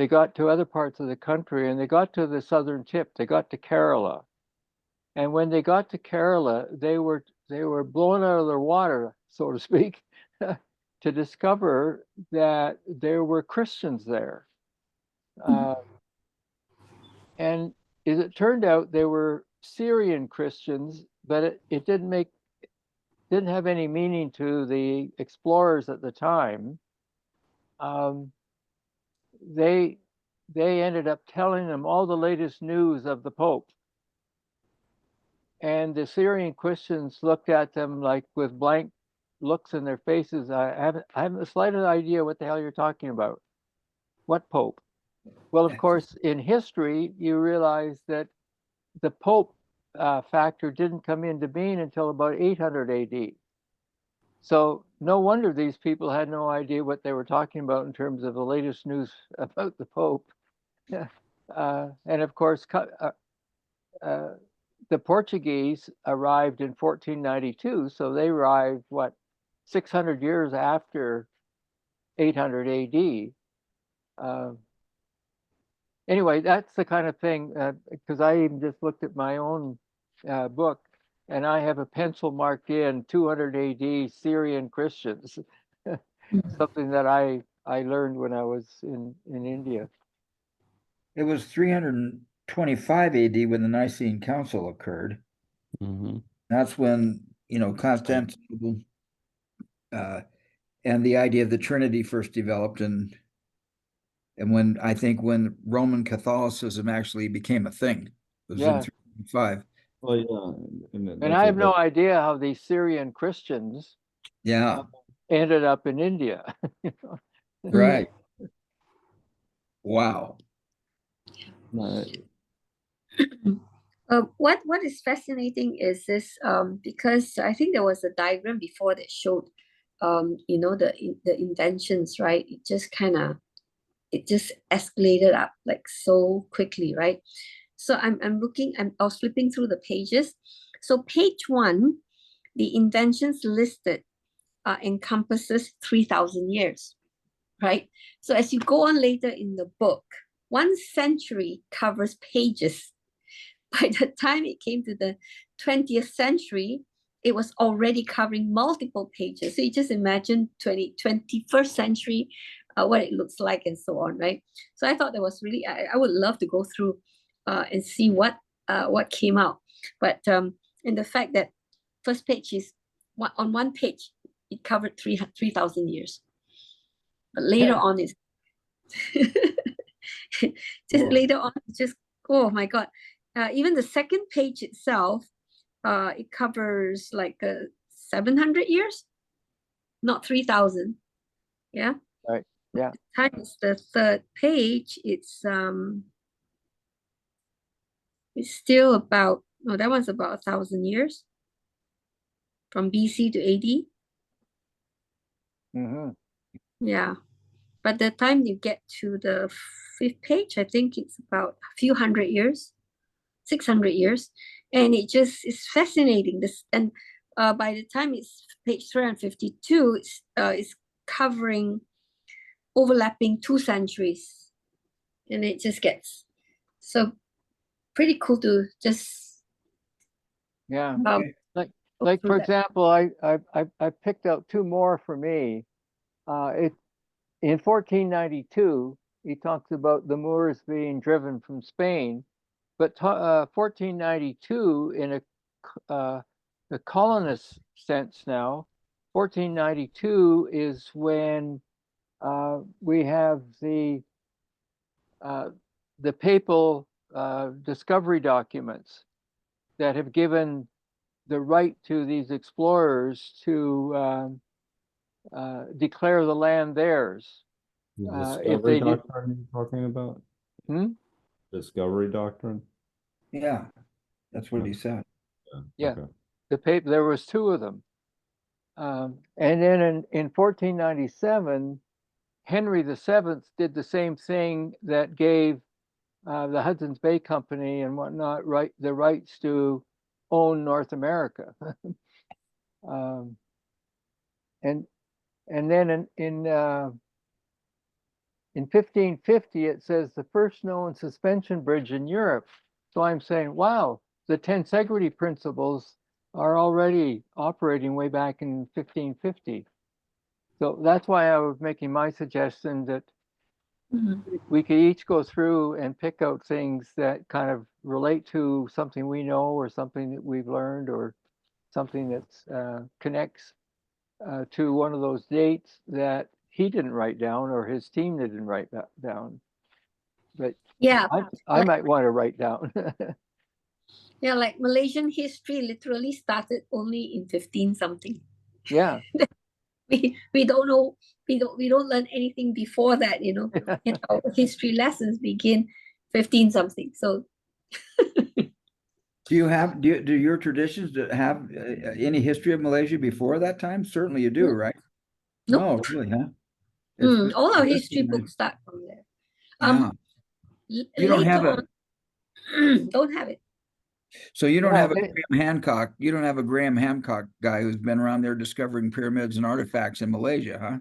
got to other parts of the country, and they got to the southern tip. They got to Kerala, and when they got to Kerala, they were blown out of their water, so to speak, to discover that there were Christians there. And as it turned out, they were Syrian Christians, but it didn't have any meaning to the explorers at the time. They ended up telling them all the latest news of the Pope. And the Syrian Christians looked at them like with blank looks in their faces. I haven't the slightest idea what the hell you're talking about. What Pope? Well, of course, in history, you realize that the Pope factor didn't come into being until about 800 AD. So no wonder these people had no idea what they were talking about in terms of the latest news about the Pope. And of course, the Portuguese arrived in 1492, so they arrived, 600 years after 800 AD. Anyway, that's the kind of thing, because I even just looked at my own book, and I have a pencil marked in 200 AD Syrian Christians, something that I learned when I was in India. It was 325 AD when the Nicene Council occurred. That's when, Constantinople and the idea of the Trinity first developed, and when Roman Catholicism actually became a thing. It was in 325. Well, yeah. And I have no idea how these Syrian Christians ended up in India. Right. Wow. Right. What is fascinating is this, because I think there was a diagram before that showed, the inventions, right? It just escalated up like so quickly, right? So I was flipping through the pages. So page 1, the inventions listed encompasses 3,000 years, right? So as you go on later in the book, 1 century covers pages. By the time it came to the 20th century, it was already covering multiple pages. So you just imagine 21st century, what it looks like and so on, right? So I thought that was really, I would love to go through and see what came out. But and the fact that first page is, on one page, it covered 3,000 years. But later on is, later on, just, oh my God. Even the second page itself, it covers like 700 years, not 3,000. Yeah. Right. Yeah. Times the third page, it's still about, no, that one's about 1,000 years from BC to AD. Mm-hmm. Yeah. By the time you get to the 5th page, I think it's about a few hundred years, 600 years. And it just is fascinating. This, and by the time it's page 352, it's covering, overlapping 2 centuries. And it just gets so pretty cool to just Yeah. Okay. Like through for that. example, I picked out 2 more for me. In 1492, he talks about the Moors being driven from Spain, but 1492 in the colonist sense now, 1492 is when we have the papal discovery documents that have given the right to these explorers to declare the land theirs. The If discovery they do, doctrine you're talking about? Hmm? Discovery doctrine? Yeah, that's what he said. Yeah. Okay. the paper, there was 2 of them. And then in 1497, Henry VII did the same thing that gave the Hudson's Bay Company and whatnot the rights to own North America. And then in 1550, it says the first known suspension bridge in Europe. So I'm saying, wow, the tensegrity principles are already operating way back in 1550. So that's why I was making my suggestion that we could each go through and pick out things that kind of relate to something we know or something that we've learned or something that connects to one of those dates that he didn't write down or his team didn't write down. But Yeah. I might want to write down. Yeah, like Malaysian history literally started only in 15 something. Yeah. We don't know, we don't learn anything before that, and our history lessons begin 15 something. So Do your traditions have any history of Malaysia before that time? Certainly you do, right? Nope. No, really, huh? All our history books start from there. Yeah. You don't have Later on, don't have it. So you don't No, have a Graham Hancock. You don't have a Graham Hancock guy who's been around there discovering pyramids and artifacts in Malaysia, huh?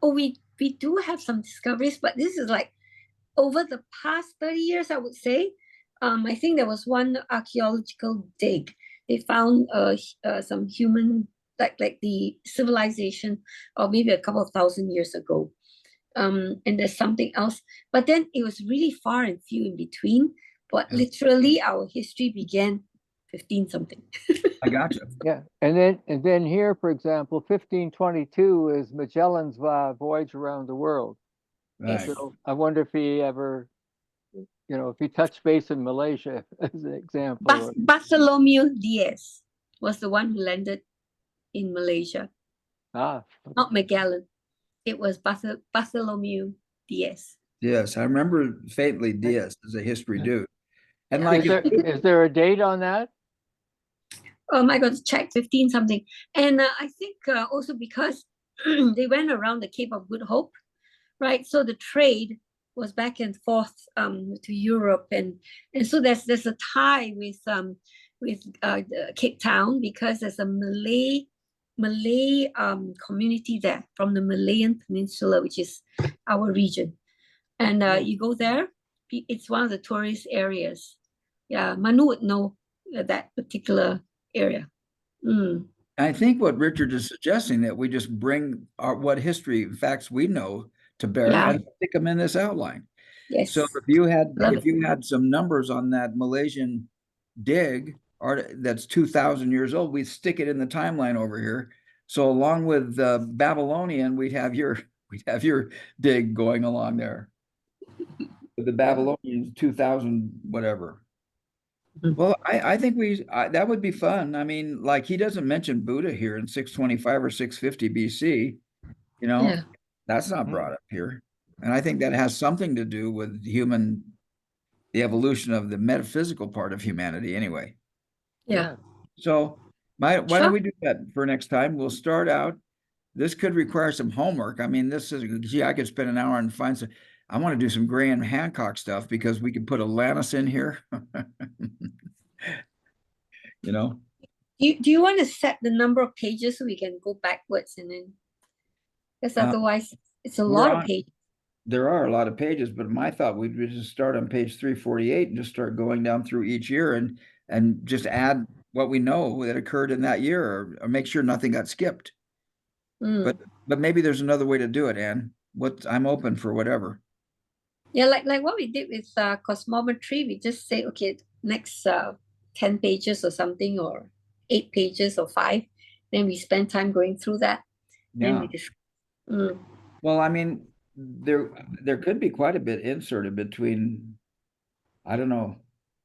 Oh, we do have some discoveries, but this is like over the past 30 years, I would say. I think there was one archaeological dig. They found some human, like the civilization, or maybe a couple of thousand years ago. And there's something else, but then it was really far and few in between. But literally, our history began 15 something. I got you. yeah, and then here, for example, 1522 is Magellan's voyage around the world. Right. So I wonder if he ever, if he touched base in Malaysia as an example. Bartholomew Diaz was the one who landed in Malaysia, Ah, not Magellan. It was Bartholomew Diaz. Yes, I remember faintly Diaz as a history dude. And Yeah. like, Is there a date on that? I got to check 15 something. And I think also because they went around the Cape of Good Hope, right? So the trade was back and forth to Europe, and so there's a tie with Cape Town because there's a Malay community there from the Malayan Peninsula, which is our region. And you go there, it's one of the tourist areas. Yeah, Manu would know that particular area. Mm. I think what Richard is suggesting that we just bring what history facts we know to bear Yeah. and stick them in this outline. Yes. So Love if you had some numbers on that Malaysian dig that's 2,000 years old, we'd stick it in the timeline over here. So along with Babylonian, we'd have your dig going along there. The Babylonians 2,000 whatever. Mhm. Well, I think that would be fun. I mean, like he doesn't mention Buddha here in 625 or 650 BC. You know, Yeah. that's not brought up here. And I think that has something to do with the evolution of the metaphysical part of humanity anyway. Yeah. So why don't Sure. we do that for next time? We'll start out. This could require some homework. I mean, gee, I could spend an hour and find some. I want to do some Graham Hancock stuff because we could put Atlantis in here. You know? Do you want to set the number of pages so we can go backwards and then, because otherwise it's a lot of pages. There are a lot of pages, but my thought would be just start on page 348 and just start going down through each year and just add what we know that occurred in that year or make sure nothing got skipped. Mm. But maybe there's another way to do it, Anne. I'm open for whatever. Yeah, like what we did with cosmometry, we just say, okay, next 10 pages or something, or 8 pages or 5. Then we spend time going through that. Then we just Well, I mean, there could be quite a bit inserted between, I don't know,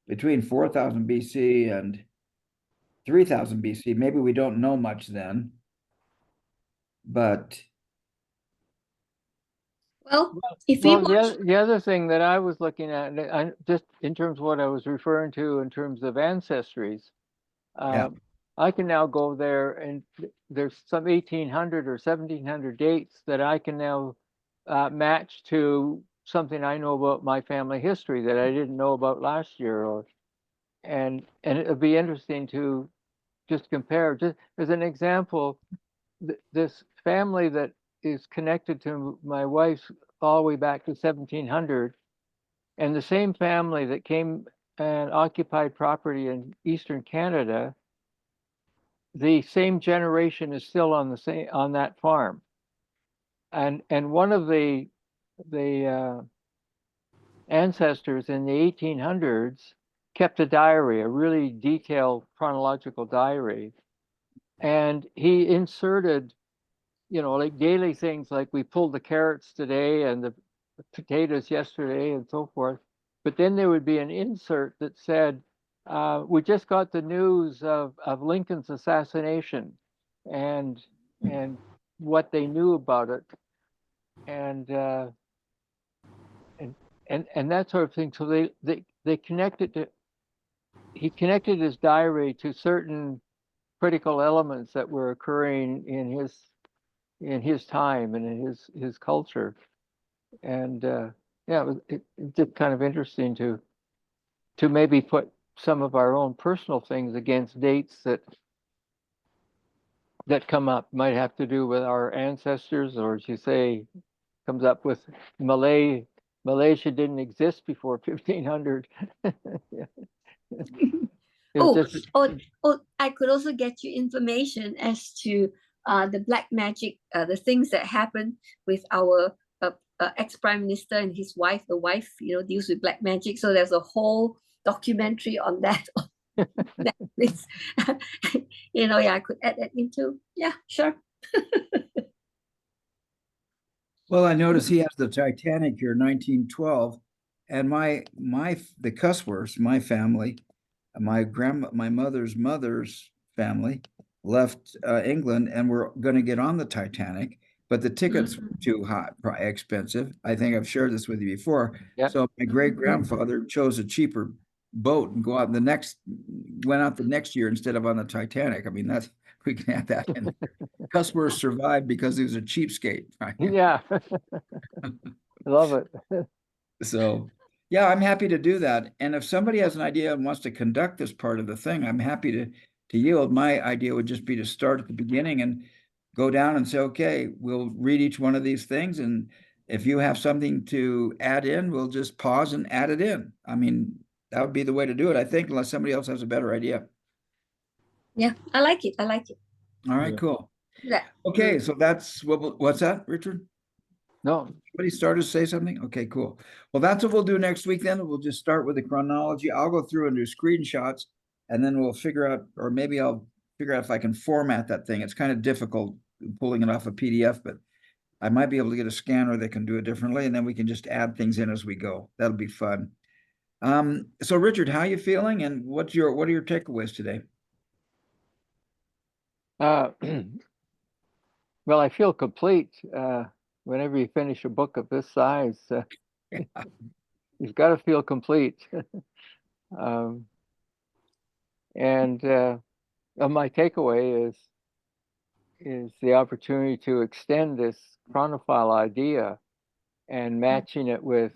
between 4,000 BC and 3,000 BC. Maybe we don't know much then, but well, if we Well, watch, the other thing that I was looking at, just in terms of what I was referring to in terms of ancestries, Yeah. I can now go there and there's some 1800 or 1700 dates that I can now match to something I know about my family history that I didn't know about last year, and it'll be interesting to just compare. Just as an example, this family that is connected to my wife's all the way back to 1700, and the same family that came and occupied property in Eastern Canada, the same generation is still on that farm, and one of the ancestors in the 1800s kept a diary, a really detailed chronological diary, and he inserted, like daily things like we pulled the carrots today and the potatoes yesterday and so forth. But then there would be an insert that said, we just got the news of Lincoln's assassination and what they knew about it. And that sort of thing. So they connected he connected his diary to certain critical elements that were occurring in his time and in his culture. And yeah, it's just kind of interesting to maybe put some of our own personal things against dates that come up. Might have to do with our ancestors, or as you say, comes up with Malaysia didn't exist before 1500. I could also get you information as to the black magic, the things that happened with our ex-prime minister and his wife. The wife, deals with black magic. So there's a whole documentary on that. Netflix. I could add that into. Yeah, sure. well, I notice he has the Titanic here, 1912, and the Cusworths, my family, my mother's family left England and were going to get on the Titanic, but the tickets were too hot, expensive. I think I've shared this with you before. Yep. So my great grandfather chose a cheaper boat and went out the next year instead of on the Titanic. I mean, we can have that in there. Customer survived because he was a cheapskate. Right? Yeah. Love it. So, yeah, I'm happy to do that. And if somebody has an idea and wants to conduct this part of the thing, I'm happy to yield. My idea would just be to start at the beginning and go down and say, okay, we'll read each one of these things. And if you have something to add in, we'll just pause and add it in. I mean, that would be the way to do it, I think, unless somebody else has a better idea. Yeah, I like it. I like it. All right, Yeah. cool. Yeah. Okay, so that's what's that, Richard? No, Somebody started to say something? Okay, cool. Well, that's what we'll do next week then. We'll just start with the chronology. I'll go through and do screenshots, and then we'll figure out, or maybe I'll figure out if I can format that thing. It's kind of difficult pulling it off a PDF, but I might be able to get a scanner that can do it differently, and then we can just add things in as we go. That'll be fun. So Richard, how are you feeling, and what are your takeaways today? well, I feel complete. Whenever you finish a book of this size, Yeah. you've got to feel complete. And my takeaway is the opportunity to extend this chronophile idea and matching it with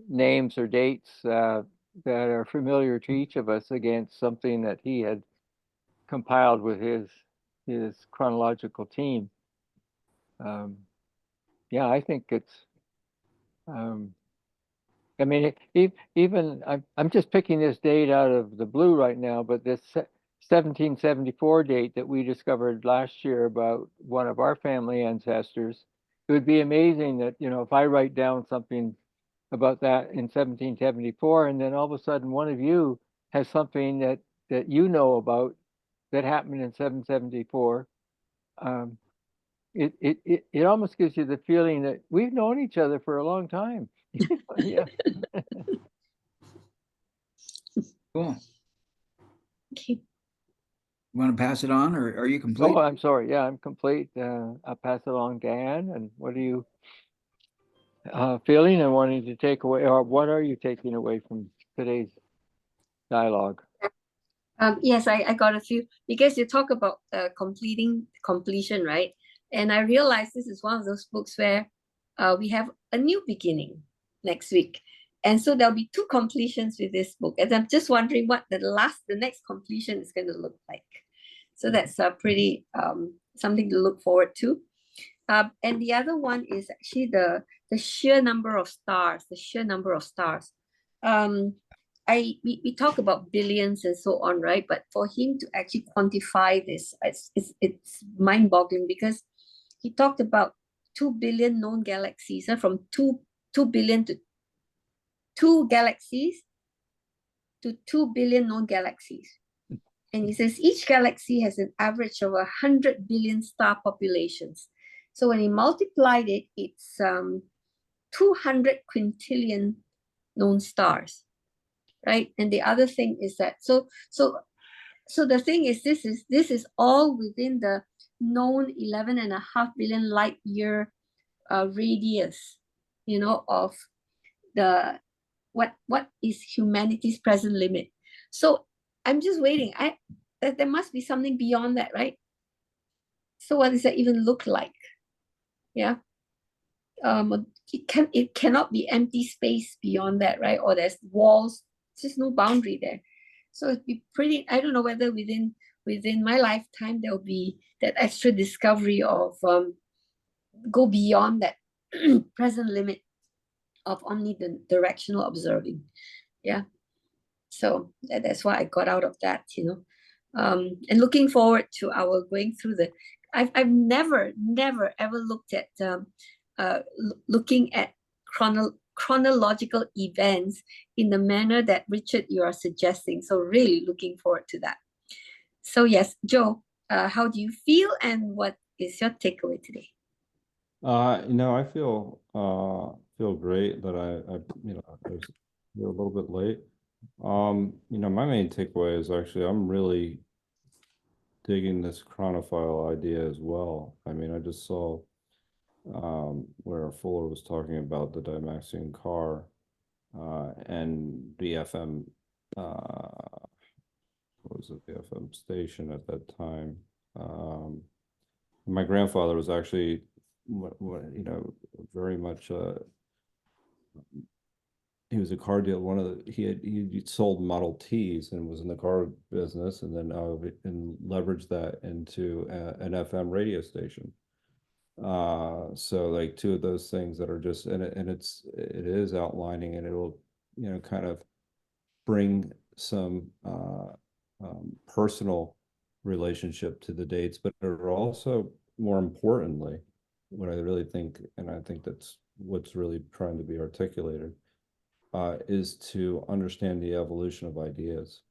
names or dates that are familiar to each of us against something that he had compiled with his chronological team. Yeah, I think it's. I mean, even I'm just picking this date out of the blue right now, but this 1774 date that we discovered last year about one of our family ancestors, it would be amazing that, if I write down something about that in 1774, and then all of a sudden one of you has something that you know about that happened in 774. It almost gives you the feeling that we've known each other for a long time. Yeah. Cool. Okay. You want to pass it on, or are you complete? Oh, I'm sorry. Yeah, I'm complete. I'll pass it on, Dan. And what are you feeling and wanting to take away, or what are you taking away from today's dialogue? Yes, I got a few, because you talk about completion, right? And I realized this is one of those books where we have a new beginning next week. And so there'll be two completions with this book. And I'm just wondering what the next completion is going to look like. So that's pretty something to look forward to. And the other one is actually the sheer number of stars, the sheer number of stars. We talk about billions and so on, right? But for him to actually quantify this, it's mind-boggling, because he talked about 2 billion known galaxies, from 2 billion to 2 galaxies to 2 billion known galaxies. And he says each galaxy has an average of 100 billion star populations. So when he multiplied it, it's 200 quintillion known stars. Right. And the other thing is that so the thing is this is all within the known 11.5 billion light year radius, of the what is humanity's present limit. So I'm just waiting. There must be something beyond that, right? So what does that even look like? Yeah. It cannot be empty space beyond that, right? Or there's walls. There's no boundary there. So it'd be pretty, I don't know whether within my lifetime there'll be that extra discovery of go beyond that present limit of omnidirectional observing. Yeah. So that's what I got out of that, and looking forward to our going through I've never ever looked at looking at chronological events in the manner that Richard, you are suggesting. So really looking forward to that. So yes, Joe, how do you feel, and what is your takeaway today? I feel great, but I was a little bit late. My main takeaway is actually I'm really digging this chronophile idea as well. I mean, I just saw where Fuller was talking about the Dymaxion car and the FM, what was it, the FM station at that time. My grandfather was actually, you know, very much he was a car dealer. One of the he sold Model Ts and was in the car business, and then and leveraged that into an FM radio station. So like two of those things that are just it is outlining, and it'll, you know, kind of bring some personal relationship to the dates, but are also, more importantly, what I really think, and I think that's what's really trying to be articulated, is to understand the evolution of ideas,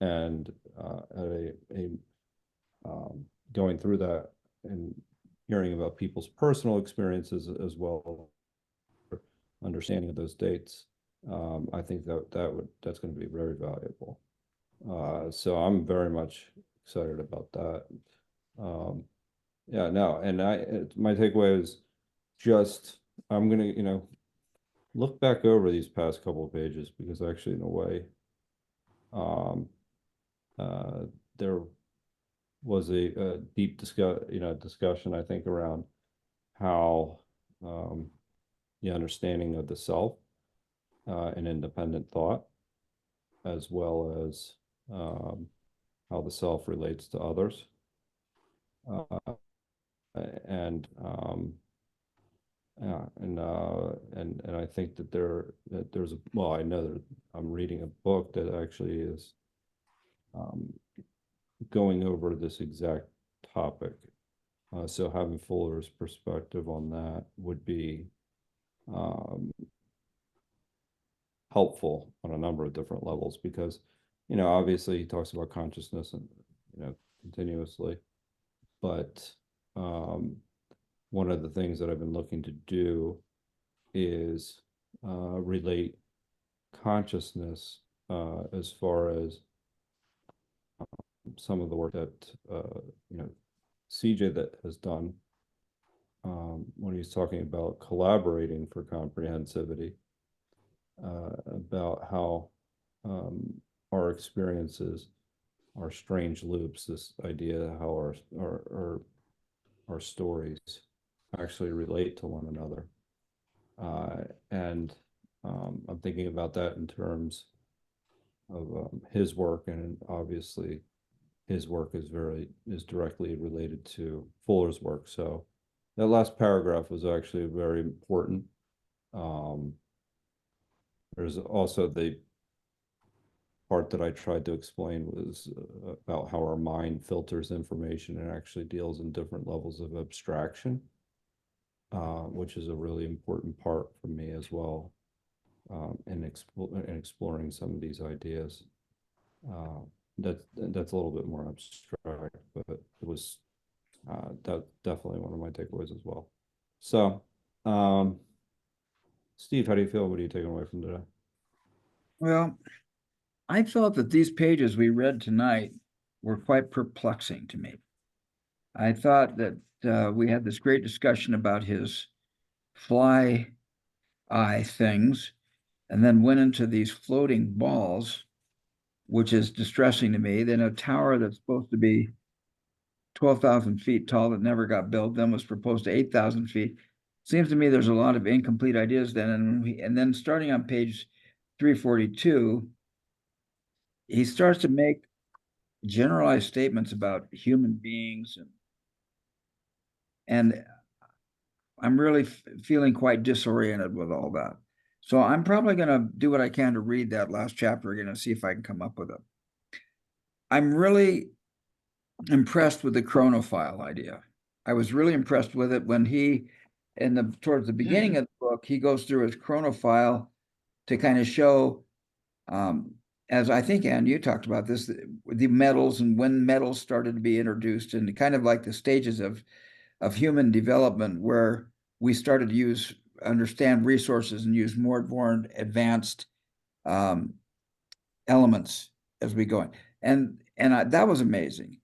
and going through that and hearing about people's personal experiences as well, understanding of those dates. I think that's going to be very valuable. So I'm very much excited about that. Yeah, no, and my takeaway is just, I'm going to, you know, look back over these past couple of pages, because actually, in a way, there was a deep discussion, I think, around how the understanding of the self and independent thought, as well as how the self relates to others, and I think that there's I know that I'm reading a book that actually is going over this exact topic. So having Fuller's perspective on that would be helpful on a number of different levels, because, you know, obviously he talks about consciousness and, you know, continuously, but one of the things that I've been looking to do is relate consciousness as far as some of the work that you know, CJ that has done when he's talking about collaborating for comprehensivity, about how our experiences are strange loops. This idea how our stories actually relate to one another, and I'm thinking about that in terms of his work, and obviously his work is directly related to Fuller's work. So that last paragraph was actually very important. There's also the part that I tried to explain was about how our mind filters information and actually deals in different levels of abstraction, which is a really important part for me as well, in exploring some of these ideas. That's a little bit more abstract, but it was definitely one of my takeaways as well. So, Steve, how do you feel? What are you taking away from today? Well, I felt that these pages we read tonight were quite perplexing to me. I thought that we had this great discussion about his fly eye things, and then went into these floating balls, which is distressing to me. Then a tower that's supposed to be 12,000 feet tall that never got built, then was proposed to 8,000 feet. Seems to me there's a lot of incomplete ideas then. And then starting on page 342, he starts to make generalized statements about human beings, and I'm really feeling quite disoriented with all that. So I'm probably going to do what I can to read that last chapter again and see if I can come up with it. I'm really impressed with the chronophile idea. I was really impressed with it when he, towards the beginning of the book, he goes through his chronophile to kind of show, as I think, Anne, you talked about this, the metals and when metals started to be introduced, and kind of like the stages of human development, where we started to understand resources and use more advanced elements as we go in. that was amazing.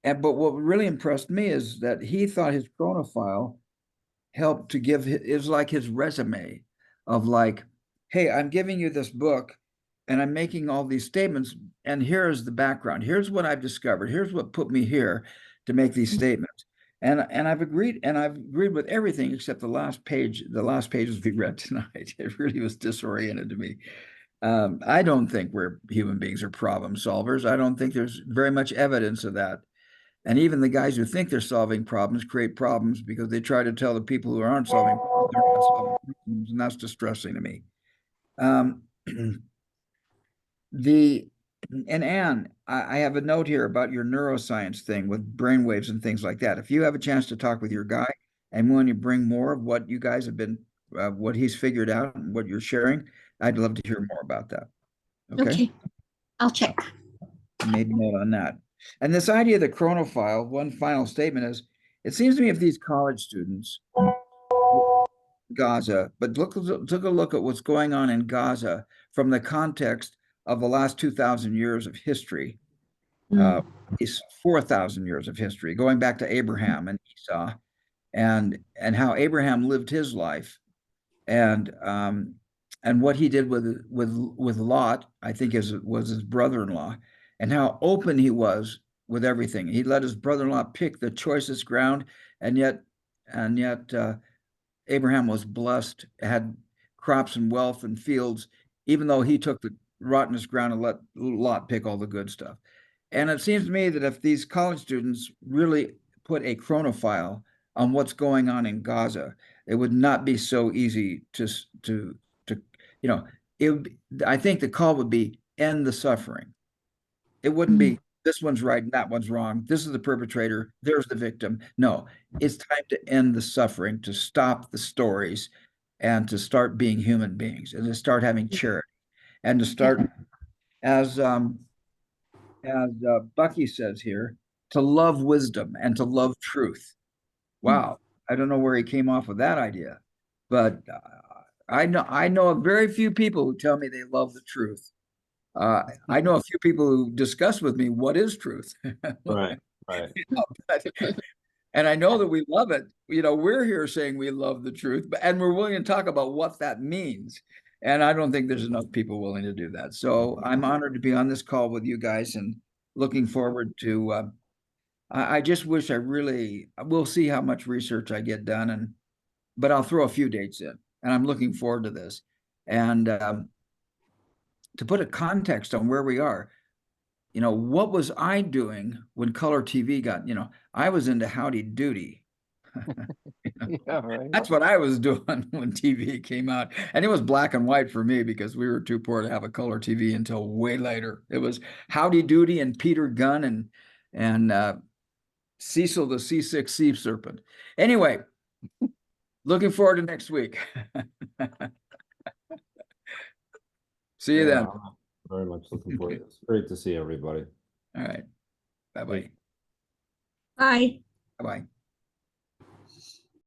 But what really impressed me is that he thought his chronophile helped to give it was like his resume of like, hey, I'm giving you this book and I'm making all these statements, and here's the background. Here's what I've discovered. Here's what put me here to make these statements. And I've agreed with everything except the last page. The last pages we read tonight. It really was disoriented to me. I don't think we're human beings are problem solvers. I don't think there's very much evidence of that. And even the guys who think they're solving problems create problems because they try to tell the people who aren't solving problems they're not solving problems, and that's distressing to me. And Anne, I have a note here about your neuroscience thing with brainwaves and things like that. If you have a chance to talk with your guy and when you bring more of what you guys have been, what he's figured out and what you're sharing, I'd love to hear more about that. Okay, I'll check. Made note on that. And this idea of the chronophile, one final statement is, it seems to me if these college students, Gaza, but took a look at what's going on in Gaza from the context of the last 2,000 years of history, is 4,000 years of history, going back to Abraham and Esau, and how Abraham lived his life, and what he did with Lot, I think was his brother-in-law, and how open he was with everything. He let his brother-in-law pick the choicest ground, and yet Abraham was blessed, had crops and wealth and fields, even though he took the rottenest ground and let Lot pick all the good stuff. And it seems to me that if these college students really put a chronophile on what's going on in Gaza, it would not be so easy to I think the call would be end the suffering. It wouldn't be this one's right and that one's wrong. This is the perpetrator. There's the victim. No, it's time to end the suffering, to stop the stories, and to start being human beings, and to start having charity, and to start, as Bucky says here, to love wisdom and to love truth. Wow, I don't know where he came off with that idea, but I know of very few people who tell me they love the truth. I know a few people who discuss with me what is truth. Right. And I know that we love it. We're here saying we love the truth, and we're willing to talk about what that means. And I don't think there's enough people willing to do that. So I'm honored to be on this call with you guys and looking forward to, I just wish we'll see how much research I get done, but I'll throw a few dates in, and I'm looking forward to this. And to put a context on where we are, what was I doing when color TV got, I was into Howdy Doody. Yeah, right. That's what I was doing when TV came out. And it was black and white for me because we were too poor to have a color TV until way later. It was Howdy Doody and Peter Gunn and Cecil the Seasick Sea Serpent. Anyway, looking forward to next week. See you then. Very much looking forward. It's great to see everybody. All right. Bye-bye. Bye. Bye-bye.